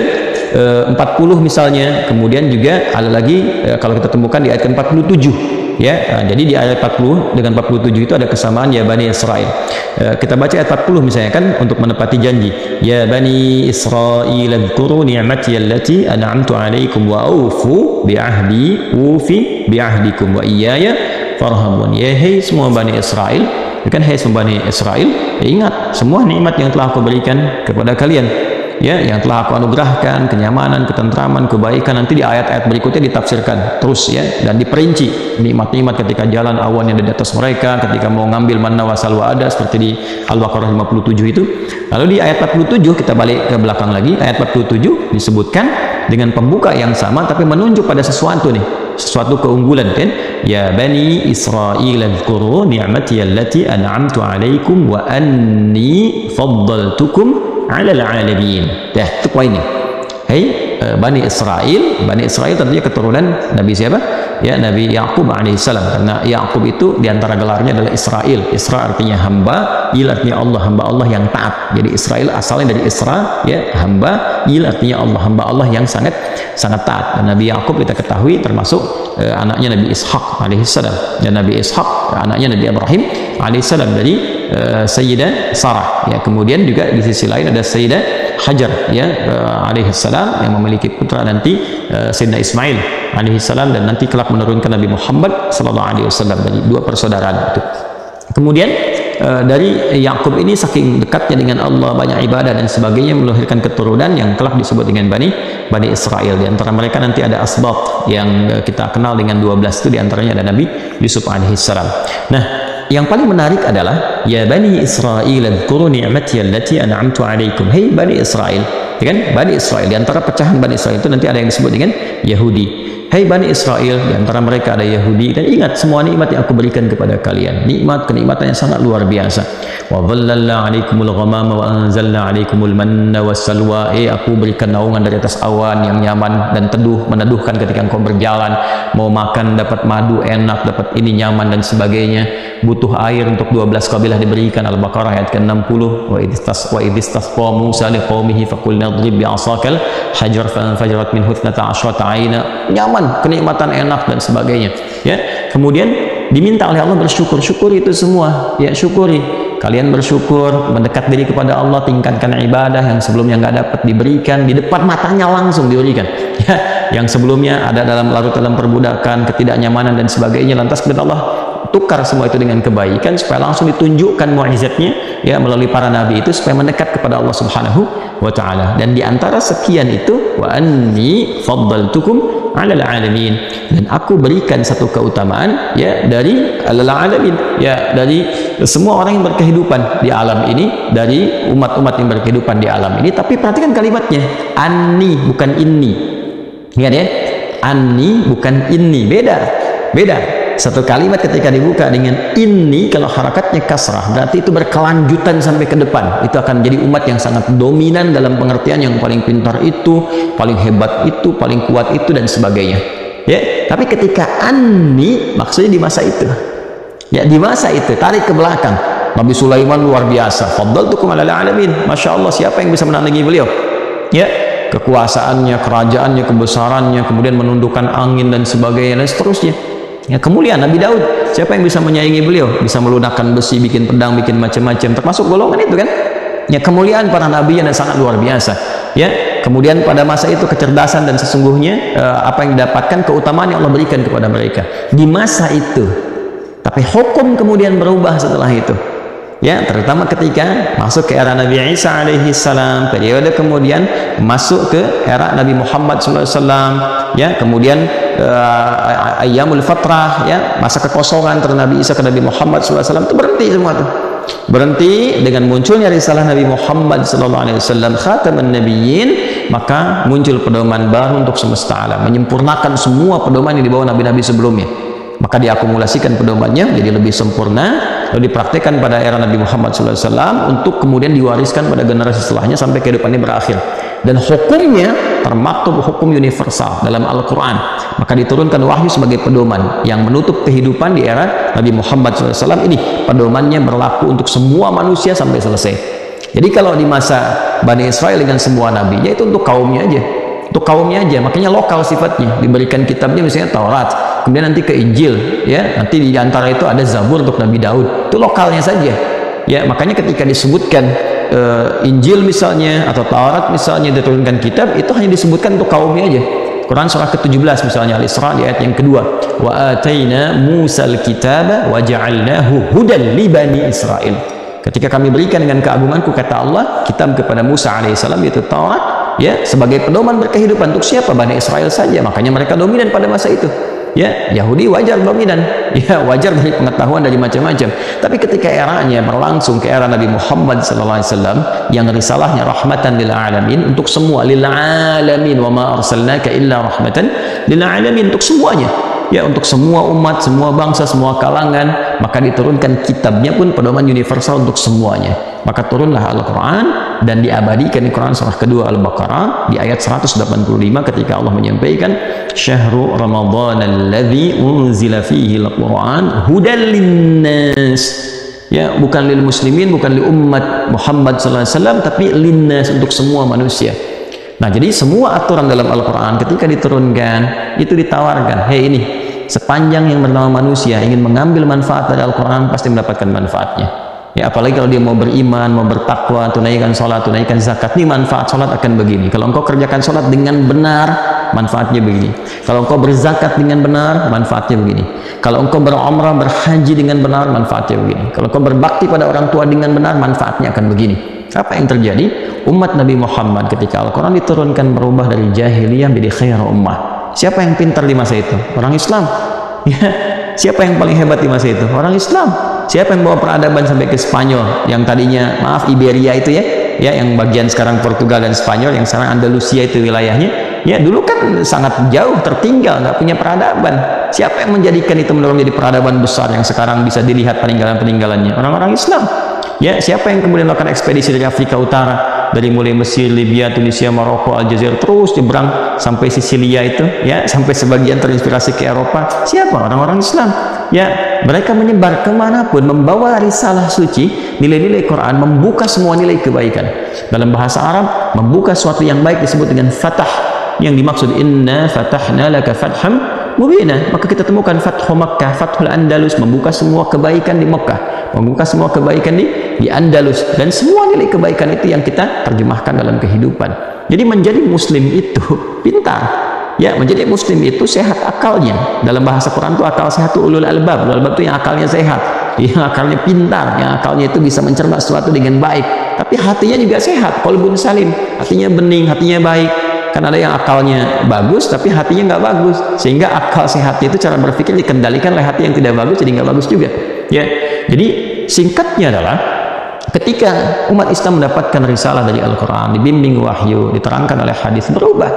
B: 40 misalnya, kemudian juga ada lagi kalau kita temukan di ayat ke 47 ya. Jadi di ayat 40 dengan 47 itu ada kesamaan, ya Bani Israel. Kita baca ayat 40 misalnya kan, untuk menepati janji, ya Bani Israel adhkuru ni'mati allati an'amtu 'alaikum wa aufu bi'ahdi ufi bi'ahdikum wa iyaya farhamun. Ya hai semua Bani Israel, bukan hai semua Bani Israel, ya ingat semua nikmat yang telah aku berikan kepada kalian, ya, yang telah aku anugerahkan, kenyamanan, ketentraman, kebaikan. Nanti di ayat-ayat berikutnya ditafsirkan terus ya, dan diperinci nikmat-nikmat ketika jalan awan yang ada di atas mereka, ketika mau ngambil manna wa salwa ada, seperti di Al-Baqarah 57 itu. Lalu di ayat 47 kita balik ke belakang lagi, ayat 47 disebutkan dengan pembuka yang sama tapi menunjuk pada sesuatu nih, sesuatu keunggulan kan, ya Bani Israil adhkuru ni'mati allati an'amtu 'alaikum wa anni faddaltukum 'alal 'alamin. Dah, itu poinnya. Hei Bani Israel, Bani Israel tentunya keturunan Nabi siapa? Ya, Nabi Yaqub alaihissalam, karena Yaqub itu diantara gelarnya adalah Israel. Isra artinya hamba, il artinya Allah, hamba Allah yang taat. Jadi Israel asalnya dari Isra, ya hamba, il artinya Allah, hamba Allah yang sangat taat. Dan Nabi Yaqub kita ketahui termasuk anaknya Nabi Ishaq alaihissalam, dan Nabi Ishaq anaknya Nabi Ibrahim alaihissalam dari Sayyidah Sarah. Ya, kemudian juga di sisi lain ada Sayyidah Hajar ya alaihissalam yang memiliki putra nanti Sayyidina Ismail alaihissalam, dan nanti kelak menurunkan Nabi Muhammad sallallahu alaihi wasallam, dari dua persaudaraan itu. Kemudian dari Yakub ini saking dekatnya dengan Allah, banyak ibadah dan sebagainya, melahirkan keturunan yang kelak disebut dengan Bani Israel. Di antara mereka nanti ada asbab yang kita kenal dengan 12 itu, di antaranya ada Nabi Yusuf alaihissalam. Nah, yang paling menarik adalah ya Bani Israel adhkuru ni'mati allati an'amtu 'alaikum. Hei Bani Israel, ya kan? Bani Israel, di antara pecahan Bani Israel itu nanti ada yang disebut dengan Yahudi. Hei Bani Israel, di antara mereka ada Yahudi, dan ingat semua nikmat yang aku berikan kepada kalian, nikmat kenikmatan yang sangat luar biasa. Wa dhallalna 'alaikumul ghamama wa anzalna 'alaikumul manna wassalwa. Aku berikan naungan dari atas awan yang nyaman dan teduh, meneduhkan ketika engkau berjalan, mau makan dapat madu enak, dapat ini nyaman dan sebagainya. Butuh air untuk 12 kabilah diberikan. Al-Baqarah ayat ke-60, wa idistasqa Musa liqaumihi faqulna idrib bi'asakal hajar fanfajarat minhu 12 'aina. Nyaman, kenikmatan enak dan sebagainya ya. Kemudian diminta oleh Allah bersyukur. Syukuri itu semua ya, syukuri. Kalian bersyukur, mendekat diri kepada Allah, tingkatkan ibadah yang sebelumnya nggak dapat diberikan, di depan matanya langsung diberikan ya. Yang sebelumnya ada larut dalam perbudakan, ketidaknyamanan dan sebagainya, lantas kemudian Allah tukar semua itu dengan kebaikan, supaya langsung ditunjukkan mukjizatnya ya melalui para nabi itu, supaya mendekat kepada Allah Subhanahu wa taala. Dan di antara sekian itu, wa anni faddaltukum 'alal 'alamin, dan aku berikan satu keutamaan ya dari 'alal 'alamin, ya dari semua orang yang berkehidupan di alam ini, dari umat-umat yang berkehidupan di alam ini. Tapi perhatikan kalimatnya, anni bukan inni. Ingat ya, anni bukan inni, beda. Satu kalimat ketika dibuka dengan ini, kalau harakatnya kasrah, berarti itu berkelanjutan sampai ke depan. Itu akan jadi umat yang sangat dominan dalam pengertian yang paling pintar itu, paling hebat itu, paling kuat itu dan sebagainya. Ya, tapi ketika anni maksudnya di masa itu. Ya, di masa itu, tarik ke belakang. Nabi Sulaiman luar biasa. Faddaltukum 'alal 'alamin. Masya Allah, siapa yang bisa menandingi beliau? Ya, kekuasaannya, kerajaannya, kebesarannya, kemudian menundukkan angin dan sebagainya dan seterusnya. Ya, kemuliaan Nabi Daud, siapa yang bisa menyaingi beliau? Bisa melunakkan besi, bikin pedang, bikin macam-macam, termasuk golongan itu kan. Ya, kemuliaan para nabi yang sangat luar biasa. ya. Kemudian pada masa itu kecerdasan dan sesungguhnya apa yang didapatkan, keutamaan yang Allah berikan kepada mereka di masa itu. Tapi hukum kemudian berubah setelah itu, ya, terutama ketika masuk ke era Nabi Isa alaihi salam, periode kemudian masuk ke era Nabi Muhammad SAW, ya, kemudian ayyamul fatrah, ya, masa kekosongan antara Nabi Isa ke Nabi Muhammad SAW itu berhenti semua tuh. Berhenti dengan munculnya risalah Nabi Muhammad SAW, khataman nabiyyin, maka muncul pedoman baru untuk semesta alam, menyempurnakan semua pedoman yang dibawa nabi-nabi sebelumnya. Maka diakumulasikan pedomannya jadi lebih sempurna, lalu dipraktikkan pada era Nabi Muhammad SAW untuk kemudian diwariskan pada generasi setelahnya sampai kehidupannya berakhir. Dan hukumnya termaktub hukum universal dalam Al-Quran. Maka diturunkan wahyu sebagai pedoman yang menutup kehidupan di era Nabi Muhammad SAW ini. Pedomannya berlaku untuk semua manusia sampai selesai. Jadi kalau di masa Bani Israel dengan semua nabinya itu untuk kaumnya aja. Untuk kaumnya aja, makanya lokal sifatnya. Diberikan kitabnya misalnya Taurat, kemudian nanti ke Injil, ya, nanti di antara itu ada Zabur untuk Nabi Daud, itu lokalnya saja, ya. Makanya ketika disebutkan Injil misalnya atau Taurat misalnya diturunkan kitab, itu hanya disebutkan untuk kaumnya aja. Quran surah ke-17 misalnya Al-Isra di ayat yang kedua, wa ataina Musal kitaba wa ja'alnahu hudan li bani Israil. Ketika kami berikan dengan keagunganku, kata Allah, kitab kepada Musa alaihissalam, yaitu Taurat, ya, sebagai pedoman berkehidupan untuk siapa? Bani Israel saja. Makanya mereka dominan pada masa itu, ya. Yahudi wajar dominan, ya, wajar dari pengetahuan dari macam-macam. Tapi ketika eranya berlangsung ke era Nabi Muhammad SAW yang risalahnya rahmatan lil alamin, untuk semua, lil alamin, wa ma arsalnaka illa rahmatan lil alamin, untuk semuanya, ya, untuk semua umat, semua bangsa, semua kalangan. Maka diturunkan kitabnya pun pedoman universal untuk semuanya. Maka turunlah Al-Quran dan diabadikan di Quran surah kedua Al-Baqarah di ayat 185 ketika Allah menyampaikan Syahrul Ramadan alladzi unzila fihi al-Quran hudan linnas, ya, bukan lil muslimin, bukan li umat Muhammad SAW, tapi linnas, untuk semua manusia. Nah, jadi semua aturan dalam Al-Quran ketika diturunkan itu ditawarkan, hei, ini sepanjang yang bernama manusia ingin mengambil manfaat dari Al-Quran pasti mendapatkan manfaatnya, ya. Apalagi kalau dia mau beriman, mau bertakwa, tunaikan sholat, tunaikan zakat, ini manfaat sholat akan begini. Kalau engkau kerjakan sholat dengan benar, manfaatnya begini. Kalau engkau berzakat dengan benar, manfaatnya begini. Kalau engkau berumrah, berhaji dengan benar, manfaatnya begini. Kalau engkau berbakti pada orang tua dengan benar, manfaatnya akan begini. Apa yang terjadi? Umat Nabi Muhammad ketika Al-Quran diturunkan berubah dari jahiliyah menjadi khair ummah. Siapa yang pintar di masa itu? Orang Islam, ya. Siapa yang paling hebat di masa itu? Orang Islam. Siapa yang bawa peradaban sampai ke Spanyol, yang tadinya, maaf, Iberia itu, ya, ya, yang bagian sekarang Portugal dan Spanyol, yang sekarang Andalusia itu wilayahnya, ya, dulu kan sangat jauh tertinggal, nggak punya peradaban. Siapa yang menjadikan itu menjadi peradaban besar yang sekarang bisa dilihat peninggalan-peninggalannya? Orang-orang Islam, ya. Siapa yang kemudian melakukan ekspedisi dari Afrika Utara, dari mulai Mesir, Libya, Tunisia, Maroko, Aljazair, terus nyebrang sampai Sisilia itu, ya, sampai sebagian terinspirasi ke Eropa? Siapa? Orang-orang Islam, ya. Mereka menyebar kemanapun membawa risalah suci, nilai-nilai Quran, membuka semua nilai kebaikan. Dalam bahasa Arab, membuka sesuatu yang baik disebut dengan fatah, yang dimaksud inna fatahna laka fatham mubina. Maka kita temukan Fathu Makkah, Fathul Andalus, membuka semua kebaikan di Makkah, membuka semua kebaikan di Andalus, dan semua nilai kebaikan itu yang kita terjemahkan dalam kehidupan. Jadi menjadi muslim itu pintar, ya. Menjadi muslim itu sehat akalnya. Dalam bahasa Quran itu akal sehat itu ulul albab. Ulul albab itu yang akalnya sehat, yang akalnya pintar, yang akalnya itu bisa mencerna sesuatu dengan baik, tapi hatinya juga sehat, qalbun salim, hatinya bening, hatinya baik. Kan ada yang akalnya bagus tapi hatinya nggak bagus, sehingga akal sehatnya itu cara berpikir dikendalikan oleh hati yang tidak bagus, jadi nggak bagus juga, ya. Jadi singkatnya adalah ketika umat Islam mendapatkan risalah dari Al-Quran, dibimbing wahyu, diterangkan oleh hadis, berubah,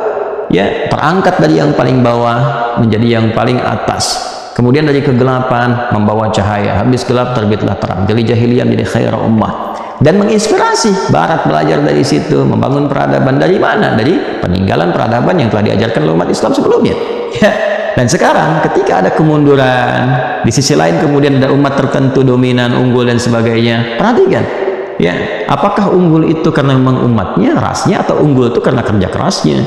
B: ya, terangkat dari yang paling bawah menjadi yang paling atas, kemudian dari kegelapan membawa cahaya, habis gelap terbitlah terang, dari jahiliyah menjadi khair ummah, dan menginspirasi Barat belajar dari situ, membangun peradaban. Dari mana? Dari peninggalan peradaban yang telah diajarkan oleh umat Islam sebelumnya, ya. Dan sekarang ketika ada kemunduran, di sisi lain kemudian ada umat tertentu dominan, unggul dan sebagainya. Perhatikan, ya, apakah unggul itu karena memang umatnya, rasnya, atau unggul itu karena kerja kerasnya,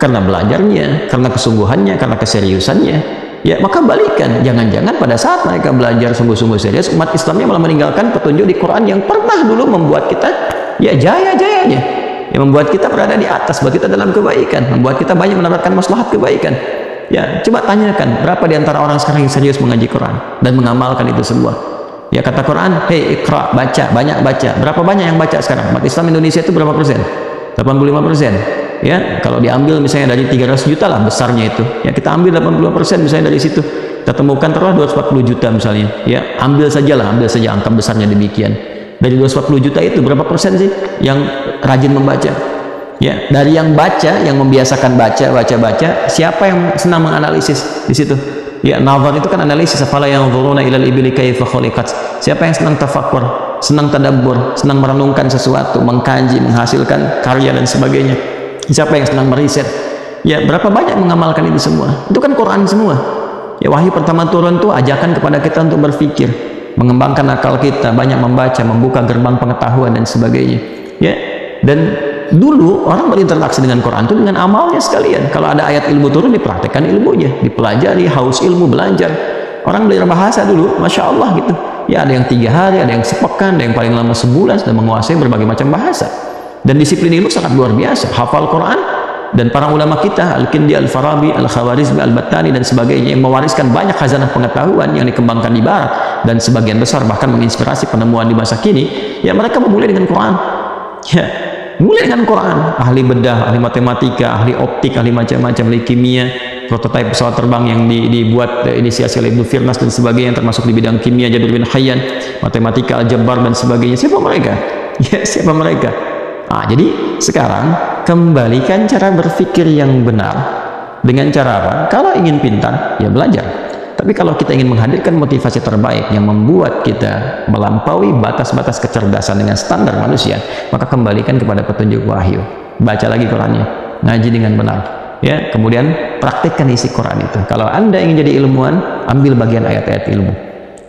B: karena belajarnya, karena kesungguhannya, karena keseriusannya? Ya, maka balikan. Jangan-jangan pada saat mereka belajar sungguh-sungguh serius, umat Islamnya malah meninggalkan petunjuk di Quran yang pernah dulu membuat kita, ya, jaya-jayanya. yang membuat kita berada di atas, membuat kita dalam kebaikan, membuat kita banyak mendapatkan maslahat kebaikan. Ya, coba tanyakan berapa di antara orang sekarang yang serius mengaji Quran dan mengamalkan itu semua. Ya, kata Quran, hei ikra, baca, banyak baca. Berapa banyak yang baca sekarang? Umat Islam Indonesia itu berapa persen? 85%. Ya, kalau diambil misalnya dari 300 juta lah besarnya itu. Ya, kita ambil 80% misalnya dari situ. Kita temukan terus 240 juta misalnya. Ya, ambil saja angka besarnya demikian. Dari 240 juta itu berapa persen sih yang rajin membaca? Ya, dari yang baca, yang membiasakan baca, siapa yang senang menganalisis di situ? Ya, nazar itu kan analisis. Afala yanzuruna ilal ibili kaifa khuliqat. Siapa yang senang tafakkur, senang tadabbur, senang merenungkan sesuatu, mengkaji, menghasilkan karya dan sebagainya? Siapa yang senang meriset? Ya, berapa banyak mengamalkan itu semua? Itu kan Quran semua. Ya, wahyu pertama turun tuh ajakan kepada kita untuk berpikir, mengembangkan akal kita, banyak membaca, membuka gerbang pengetahuan dan sebagainya. Ya, dan dulu orang berinteraksi dengan Quran itu dengan amalnya sekalian. Kalau ada ayat ilmu turun, dipraktekkan ilmunya, dipelajari, haus ilmu, belajar. Orang belajar bahasa dulu, masya Allah gitu. Ya, ada yang 3 hari, ada yang sepekan, ada yang paling lama sebulan sudah menguasai berbagai macam bahasa. Dan disiplin ilmu sangat luar biasa. Hafal Quran, dan para ulama kita Al-Kindi, Al-Farabi, Al-Khawarizmi, Al-Battani dan sebagainya yang mewariskan banyak khazanah pengetahuan yang dikembangkan di barat dan sebagian besar bahkan menginspirasi penemuan di masa kini. Ya, mereka memulai dengan Quran. Ya, mulai dengan Quran. Ahli bedah, ahli matematika, ahli optik, ahli macam-macam, ahli kimia, prototipe pesawat terbang yang dibuat inisiasi oleh Ibnu Firnas dan sebagainya, yang termasuk di bidang kimia Jabir bin Hayyan, matematika Al-Jabbar dan sebagainya. Siapa mereka? Ya, siapa mereka? Jadi sekarang kembalikan cara berpikir yang benar. Dengan cara apa? Kalau ingin pintar, ya belajar. Tapi kalau kita ingin menghadirkan motivasi terbaik yang membuat kita melampaui batas-batas kecerdasan dengan standar manusia, maka kembalikan kepada petunjuk wahyu. Baca lagi Qurannya, ngaji dengan benar. Ya, kemudian praktikkan isi Quran itu. Kalau Anda ingin jadi ilmuwan, ambil bagian ayat-ayat ilmu.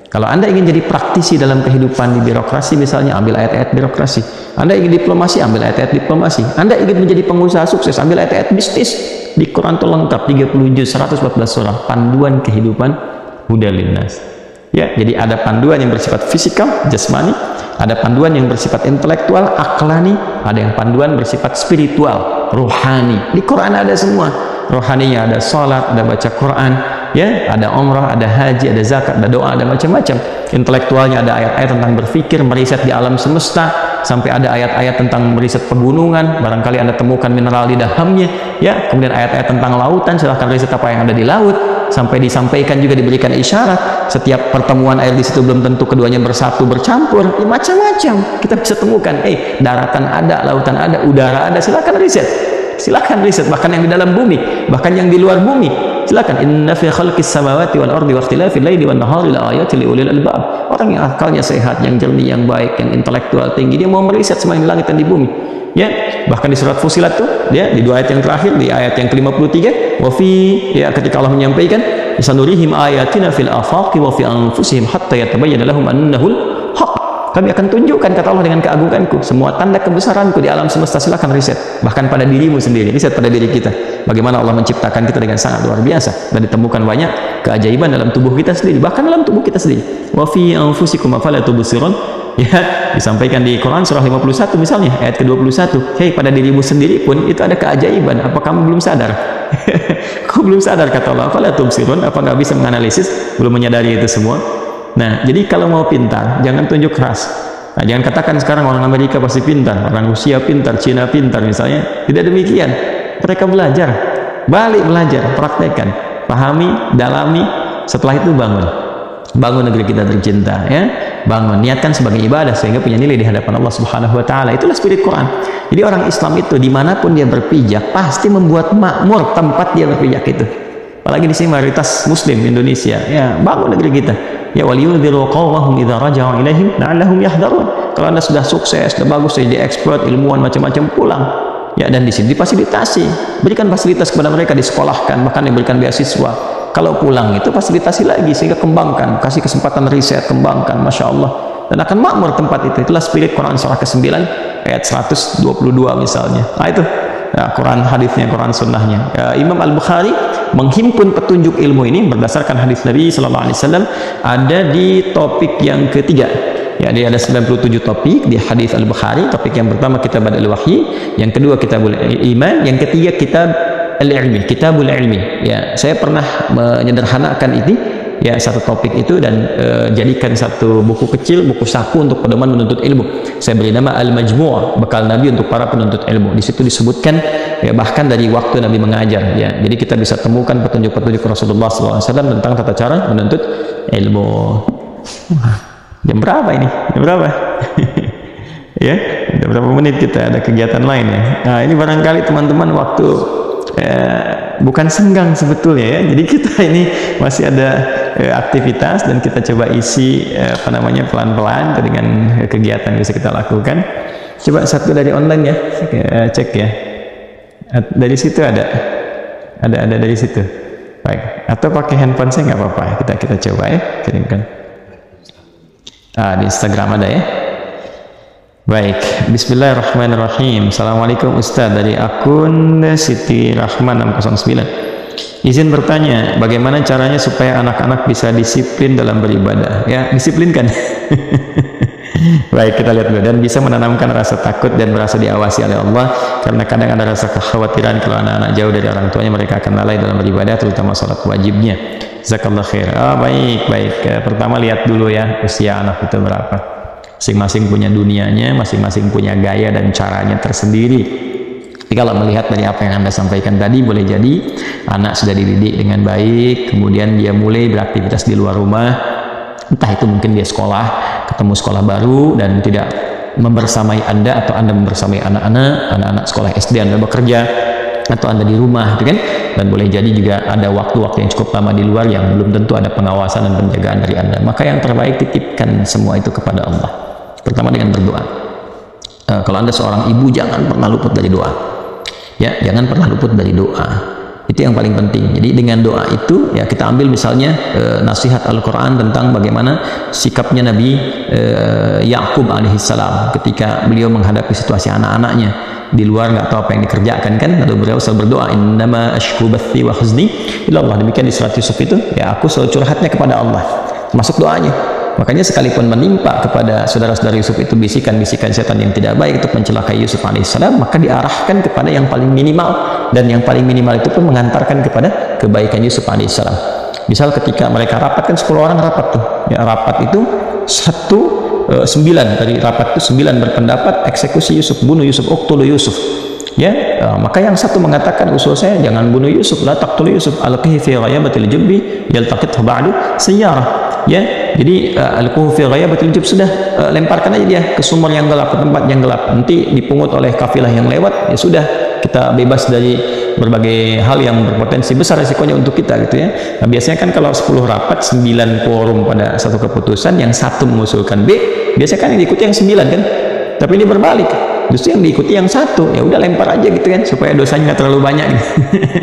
B: Kalau Anda ingin jadi praktisi dalam kehidupan di birokrasi misalnya, ambil ayat-ayat birokrasi. Anda ingin diplomasi, ambil ayat-ayat diplomasi. Anda ingin menjadi pengusaha sukses, ambil ayat-ayat bisnis. Di Quran itu lengkap, 30 juz, 114 surah, panduan kehidupan hudal linnas. Ya, jadi ada panduan yang bersifat fisikal, jasmani, ada panduan yang bersifat intelektual, aklani, ada yang panduan bersifat spiritual, rohani. Di Quran ada semua. Rohaninya ada salat, ada baca Quran, ya, ada umrah, ada haji, ada zakat, ada doa, ada macam-macam. Intelektualnya ada ayat-ayat tentang berpikir, meriset di alam semesta, sampai ada ayat-ayat tentang meriset pegunungan, barangkali Anda temukan mineral di dalamnya, ya. Kemudian ayat-ayat tentang lautan, silahkan riset apa yang ada di laut, sampai disampaikan juga diberikan isyarat. Setiap pertemuan air di situ belum tentu keduanya bersatu bercampur, ya, macam-macam kita bisa temukan. Daratan ada, lautan ada, udara ada, silahkan riset. Silakan riset, bahkan yang di dalam bumi, bahkan yang di luar bumi. Silakan. Inna fi khalqis samawati wal ardi wa ikhtilafil laili wan nahari la ayatin li ulil albab. Orang yang akalnya sehat, yang jernih, yang baik, yang intelektual tinggi, dia mau meriset semua yang di langit dan di bumi. Ya, bahkan di surat Fusilat tuh, ya, di 2 ayat yang terakhir, di ayat yang ke-53, wa fi, ya, ketika Allah menyampaikan, sanurihim ayatina fil afaqi wa fi anfusihim hatta yatabayyana lahum annahul haq. Kami akan tunjukkan, kata Allah, dengan keagunganku, semua tanda kebesaranku di alam semesta. Silakan riset, bahkan pada dirimu sendiri, riset pada diri kita, bagaimana Allah menciptakan kita dengan sangat luar biasa, dan ditemukan banyak keajaiban dalam tubuh kita sendiri, bahkan dalam tubuh kita sendiri. Wa fi anfusikum afala tubsirun. Ya, disampaikan di Quran surah 51 misalnya ayat ke-21. Hei, pada dirimu sendiri pun itu ada keajaiban, apa kamu belum sadar? Kau belum sadar, kata Allah, afala tubsirun, apa nggak bisa menganalisis, belum menyadari itu semua? Nah, jadi kalau mau pintar, jangan tunjuk keras. Nah, jangan katakan sekarang orang Amerika pasti pintar, orang Rusia pintar, Cina pintar misalnya. Tidak demikian. Mereka belajar, balik belajar, praktekkan, pahami, dalami, setelah itu bangun. Bangun negeri kita tercinta, ya. Bangun, niatkan sebagai ibadah sehingga punya nilai di hadapan Allah Subhanahu wa taala. Itulah spirit Quran. Jadi orang Islam itu dimanapun dia berpijak pasti membuat makmur tempat dia berpijak itu. Apalagi di sini mayoritas Muslim Indonesia, ya, bangun negeri kita. Ya, waliyudhiru qawmahum idza raja'u ilaihim la'allahum yahdharun. Kalau Anda sudah sukses, sudah bagus, sudah dieksploit, ilmuwan macam-macam, pulang. Ya, dan di sini difasilitasi, berikan fasilitas kepada mereka, disekolahkan, bahkan diberikan beasiswa. Kalau pulang itu fasilitasi lagi sehingga kembangkan, kasih kesempatan riset, kembangkan, masya Allah, dan akan makmur tempat itu. Itulah spirit Quran surah ke-9 ayat 122 misalnya. Nah, itu ya, Quran hadisnya, Quran sunnahnya. Ya, Imam Al-Bukhari menghimpun petunjuk ilmu ini berdasarkan hadis Nabi Sallallahu Alaihi Wasallam ada di topik yang ketiga, Ya, dia ada 97 topik di hadis Al-Bukhari. Topik yang pertama kitab al-wahyi, yang kedua kitabul iman, yang ketiga kitab al-ilmi, kitabul ilmi. Ya, saya pernah menyederhanakan ini, ya, satu topik itu dan jadikan satu buku kecil, buku saku untuk pedoman menuntut ilmu. Saya beri nama Al-Majmu', bekal Nabi untuk para penuntut ilmu. Di situ disebutkan, ya, bahkan dari waktu Nabi mengajar, ya. Jadi kita bisa temukan petunjuk-petunjuk Rasulullah SAW tentang tata cara menuntut ilmu. Jam berapa ini? Jam berapa? Ya, ada berapa menit kita ada kegiatan lain, ya. Nah, ini barangkali teman-teman waktu bukan senggang sebetulnya, ya. Jadi kita ini masih ada aktivitas dan kita coba isi pelan-pelan dengan kegiatan yang bisa kita lakukan. Coba satu dari online, ya, cek, ya. Dari situ ada dari situ. Baik. Atau pakai handphone saya nggak apa-apa. Kita coba, ya, kirimkan. Di Instagram ada, ya. Baik, bismillahirrahmanirrahim. Assalamualaikum Ustaz, dari akun Siti Rahman 609. Izin bertanya, bagaimana caranya supaya anak-anak bisa disiplin dalam beribadah? Ya, disiplinkan. Baik, kita lihat dulu. Dan bisa menanamkan rasa takut dan merasa diawasi oleh Allah, karena kadang ada rasa kekhawatiran kalau anak-anak jauh dari orang tuanya, mereka akan lalai dalam beribadah, terutama sholat wajibnya. Jazakallah khair. Baik. Pertama lihat dulu, ya, usia anak itu berapa. Masing-masing punya dunianya, masing-masing punya gaya dan caranya tersendiri. Jadi kalau melihat dari apa yang Anda sampaikan tadi, boleh jadi anak sudah dididik dengan baik, kemudian dia mulai beraktivitas di luar rumah, entah itu mungkin dia sekolah, ketemu sekolah baru dan tidak membersamai Anda, atau Anda membersamai anak-anak sekolah SD, Anda bekerja, atau Anda di rumah, gitu kan? Dan boleh jadi juga ada waktu-waktu yang cukup lama di luar yang belum tentu ada pengawasan dan penjagaan dari Anda. Maka yang terbaik, titipkan semua itu kepada Allah. Pertama dengan berdoa. Kalau Anda seorang ibu, jangan pernah luput dari doa. Ya, jangan pernah luput dari doa. Itu yang paling penting. Jadi dengan doa itu, ya, kita ambil misalnya nasihat Al-Quran tentang bagaimana sikapnya Nabi Ya'qub alaihissalam ketika beliau menghadapi situasi anak-anaknya di luar, nggak tahu apa yang dikerjakan, kan, lalu beliau selalu berdoa, innama ashku bathi wa huzni ila Allah. Demikian di surat Yusuf itu, ya, aku selalu curhatnya kepada Allah, termasuk doanya. Makanya sekalipun menimpa kepada saudara-saudara Yusuf itu bisikan-bisikan setan yang tidak baik untuk mencelakai Yusuf alaihissalam, maka diarahkan kepada yang paling minimal, dan yang paling minimal itu pun mengantarkan kepada kebaikan Yusuf alaihissalam. Misal ketika mereka rapat, kan 10 orang rapat tuh, ya, rapat itu 9 dari rapat itu 9 berpendapat eksekusi Yusuf, bunuh Yusuf, uqtulu Yusuf. Ya, maka yang satu mengatakan, usul saya jangan bunuh Yusuf, la taqtulu Yusuf, alqihi fi ghayabatil jubbi yaltaqithu ba'du sayyarah. Ya, jadi alquhu fi ghayabatil jubb, sudah lemparkan aja dia ke sumur yang gelap, ke tempat yang gelap, nanti dipungut oleh kafilah yang lewat, ya sudah, kita bebas dari berbagai hal yang berpotensi besar risikonya untuk kita, gitu, ya. Nah, biasanya kan kalau 10 rapat, 9 quorum pada satu keputusan, yang satu mengusulkan B, biasanya kan yang diikuti yang 9, kan. Tapi ini berbalik, justru yang diikuti yang satu, ya udah lempar aja, gitu kan, supaya dosanya nggak terlalu banyak, gitu.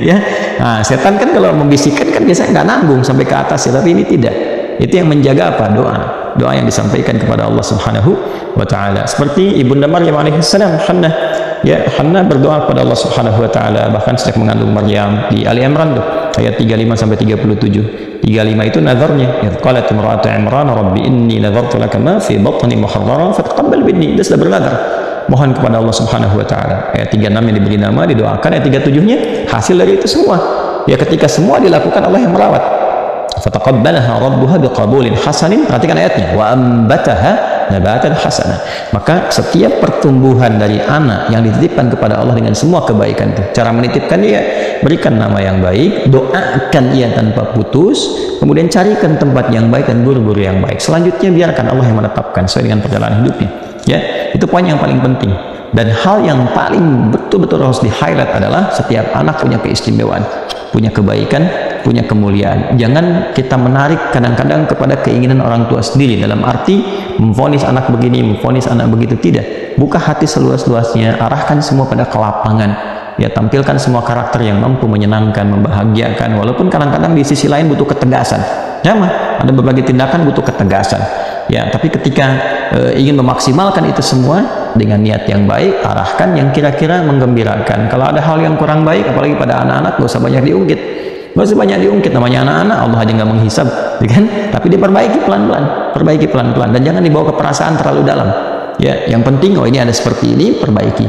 B: Ya. Nah, setan kan kalau membisikkan kan biasanya nggak nanggung sampai ke atas, ya, tapi ini tidak. Itu yang menjaga apa? Doa yang disampaikan kepada Allah Subhanahu wa taala. Seperti Ibunda Maryam alaihissalam, Hannah, ya, Hannah berdoa kepada Allah Subhanahu wa taala bahkan sejak mengandung Maryam, di Ali Imran tuh, ayat 35 sampai 37. 35 itu nazarnya, ya, qalat imra'atu Imran rabbi inni nazartu laka ma fi batni muharraran fataqabbal minni. Dia sudah bernazar mohon kepada Allah Subhanahu wa taala. Ayat 36 yang diberi nama, didoakan. Ayat 37-nya hasil dari itu semua. Ya, ketika semua dilakukan, Allah yang merawat. Fataqabbalaha rabbuha biqabulin hasanin. Perhatikan ayatnya, wa ambataha nabatan hasana. Maka setiap pertumbuhan dari anak yang dititipkan kepada Allah dengan semua kebaikan itu, cara menitipkan dia, berikan nama yang baik, doakan ia tanpa putus, kemudian carikan tempat yang baik dan guru-guru yang baik. Selanjutnya biarkan Allah yang menetapkan sesuai dengan perjalanan hidupnya. Ya, itu poin yang paling penting. Dan hal yang paling betul-betul harus di-highlight adalah setiap anak punya keistimewaan, punya kebaikan, punya kemuliaan. Jangan kita menarik kadang-kadang kepada keinginan orang tua sendiri, dalam arti memvonis anak begini, memvonis anak begitu. Tidak. Buka hati seluas-luasnya, arahkan semua pada kelapangan. Ya, tampilkan semua karakter yang mampu menyenangkan, membahagiakan, walaupun kadang-kadang di sisi lain butuh ketegasan. Jangan, ada berbagai tindakan butuh ketegasan. Ya, tapi ketika ingin memaksimalkan itu semua dengan niat yang baik, arahkan yang kira-kira menggembirakan. Kalau ada hal yang kurang baik, apalagi pada anak-anak, gak usah banyak diungkit. Nggak usah banyak diungkit, namanya anak-anak, Allah aja nggak menghisab, ya kan? Tapi diperbaiki pelan-pelan, dan jangan dibawa ke perasaan terlalu dalam. Ya, yang penting, oh ini ada seperti ini, perbaiki,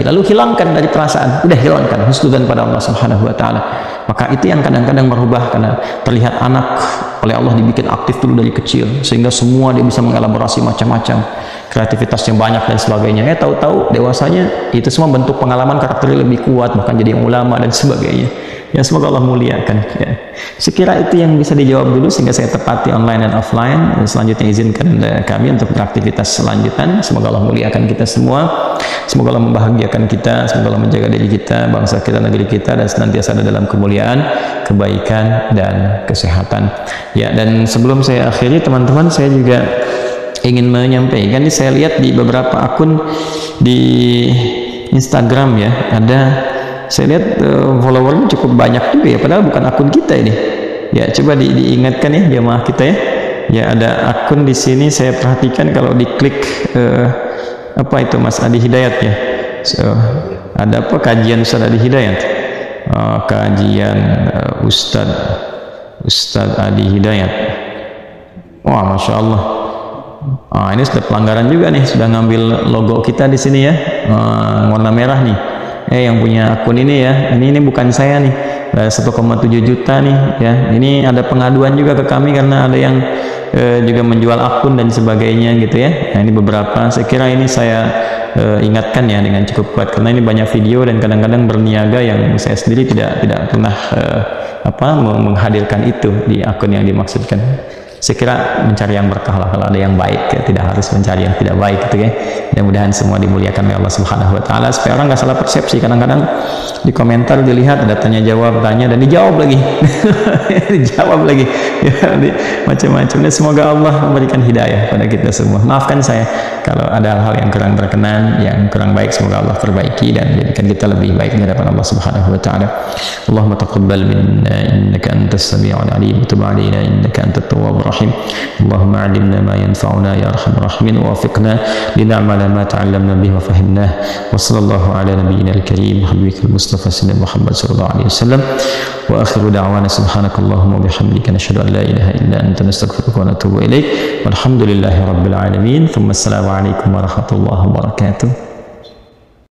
B: lalu hilangkan dari perasaan, udah hilangkan, husnudzan pada Allah Subhanahu Wa Taala. Maka itu yang kadang-kadang merubah, karena terlihat anak oleh Allah dibikin aktif dulu dari kecil, sehingga semua dia bisa mengelaborasi macam-macam, kreativitasnya banyak dan sebagainya. Tahu-tahu dewasanya itu semua bentuk pengalaman, karakternya lebih kuat, bahkan jadi ulama dan sebagainya. Ya, semoga Allah muliakan. Ya. Sekira itu yang bisa dijawab dulu, sehingga saya tepati online dan offline. Dan selanjutnya izinkan kami untuk beraktivitas selanjutan. Semoga Allah muliakan kita semua. Semoga Allah membahagiakan kita. Semoga Allah menjaga diri kita, bangsa kita, negeri kita, dan senantiasa ada dalam kemuliaan, kebaikan, dan kesehatan. Ya, dan sebelum saya akhiri, teman-teman, saya juga ingin menyampaikan, ini saya lihat di beberapa akun di Instagram ya, saya lihat followernya cukup banyak juga ya, padahal bukan akun kita ini. Ya, coba diingatkan ya jamaah kita ya. Ya, ada akun di sini saya perhatikan, kalau diklik apa itu Mas Adi Hidayat ya. So, ada apa, kajian Ustaz Adi Hidayat. Kajian Ustaz Adi Hidayat. Wah, Masya Allah. Ini sudah pelanggaran juga nih, sudah ngambil logo kita di sini ya, warna merah nih. Yang punya akun ini ya, ini bukan saya nih, 1,7 juta nih ya. Ini ada pengaduan juga ke kami karena ada yang juga menjual akun dan sebagainya gitu ya. Nah, ini beberapa, saya kira ini saya ingatkan ya dengan cukup kuat, karena ini banyak video dan kadang-kadang berniaga yang saya sendiri tidak pernah menghadirkan itu di akun yang dimaksudkan. Saya kira mencari yang berkah lah, kalau ada yang baik ya, tidak harus mencari yang tidak baik gitu ya. Mudah-mudahan semua dimuliakan oleh Allah Subhanahu Wa Taala, supaya orang nggak salah persepsi. Kadang-kadang di komentar dilihat ada tanya jawab, dan dijawab lagi dijawab lagi ya, macam-macam. Semoga Allah memberikan hidayah pada kita semua. Maafkan saya kalau ada hal-hal yang kurang berkenan, yang kurang baik, semoga Allah perbaiki dan jadikan kita lebih baik di hadapan Allah Subhanahu Wa Taala. Allahumma taqabbal minna innaka antas sami'ul alim, tub 'alaina innaka antat tawwabur rahim. Allahumma 'allimna ma yanfa'una ya arhamar rahimin, wa waffiqna lin'amala ma ta'allamna bihi wa fahimnah. Wa sallallahu ala nabiyyina al-karim habibikal mustafa sayyidina Muhammad sallallahu alaihi wasallam. Wa akhiru da'wana subhanakallahumma wa bihamdika nashhadu an la ilaha illa anta nastaghfiruka wa natubu ilaik. Walhamdulillahi rabbil alamin. Thumma assalamu alaikum warahmatullahi wabarakatuh.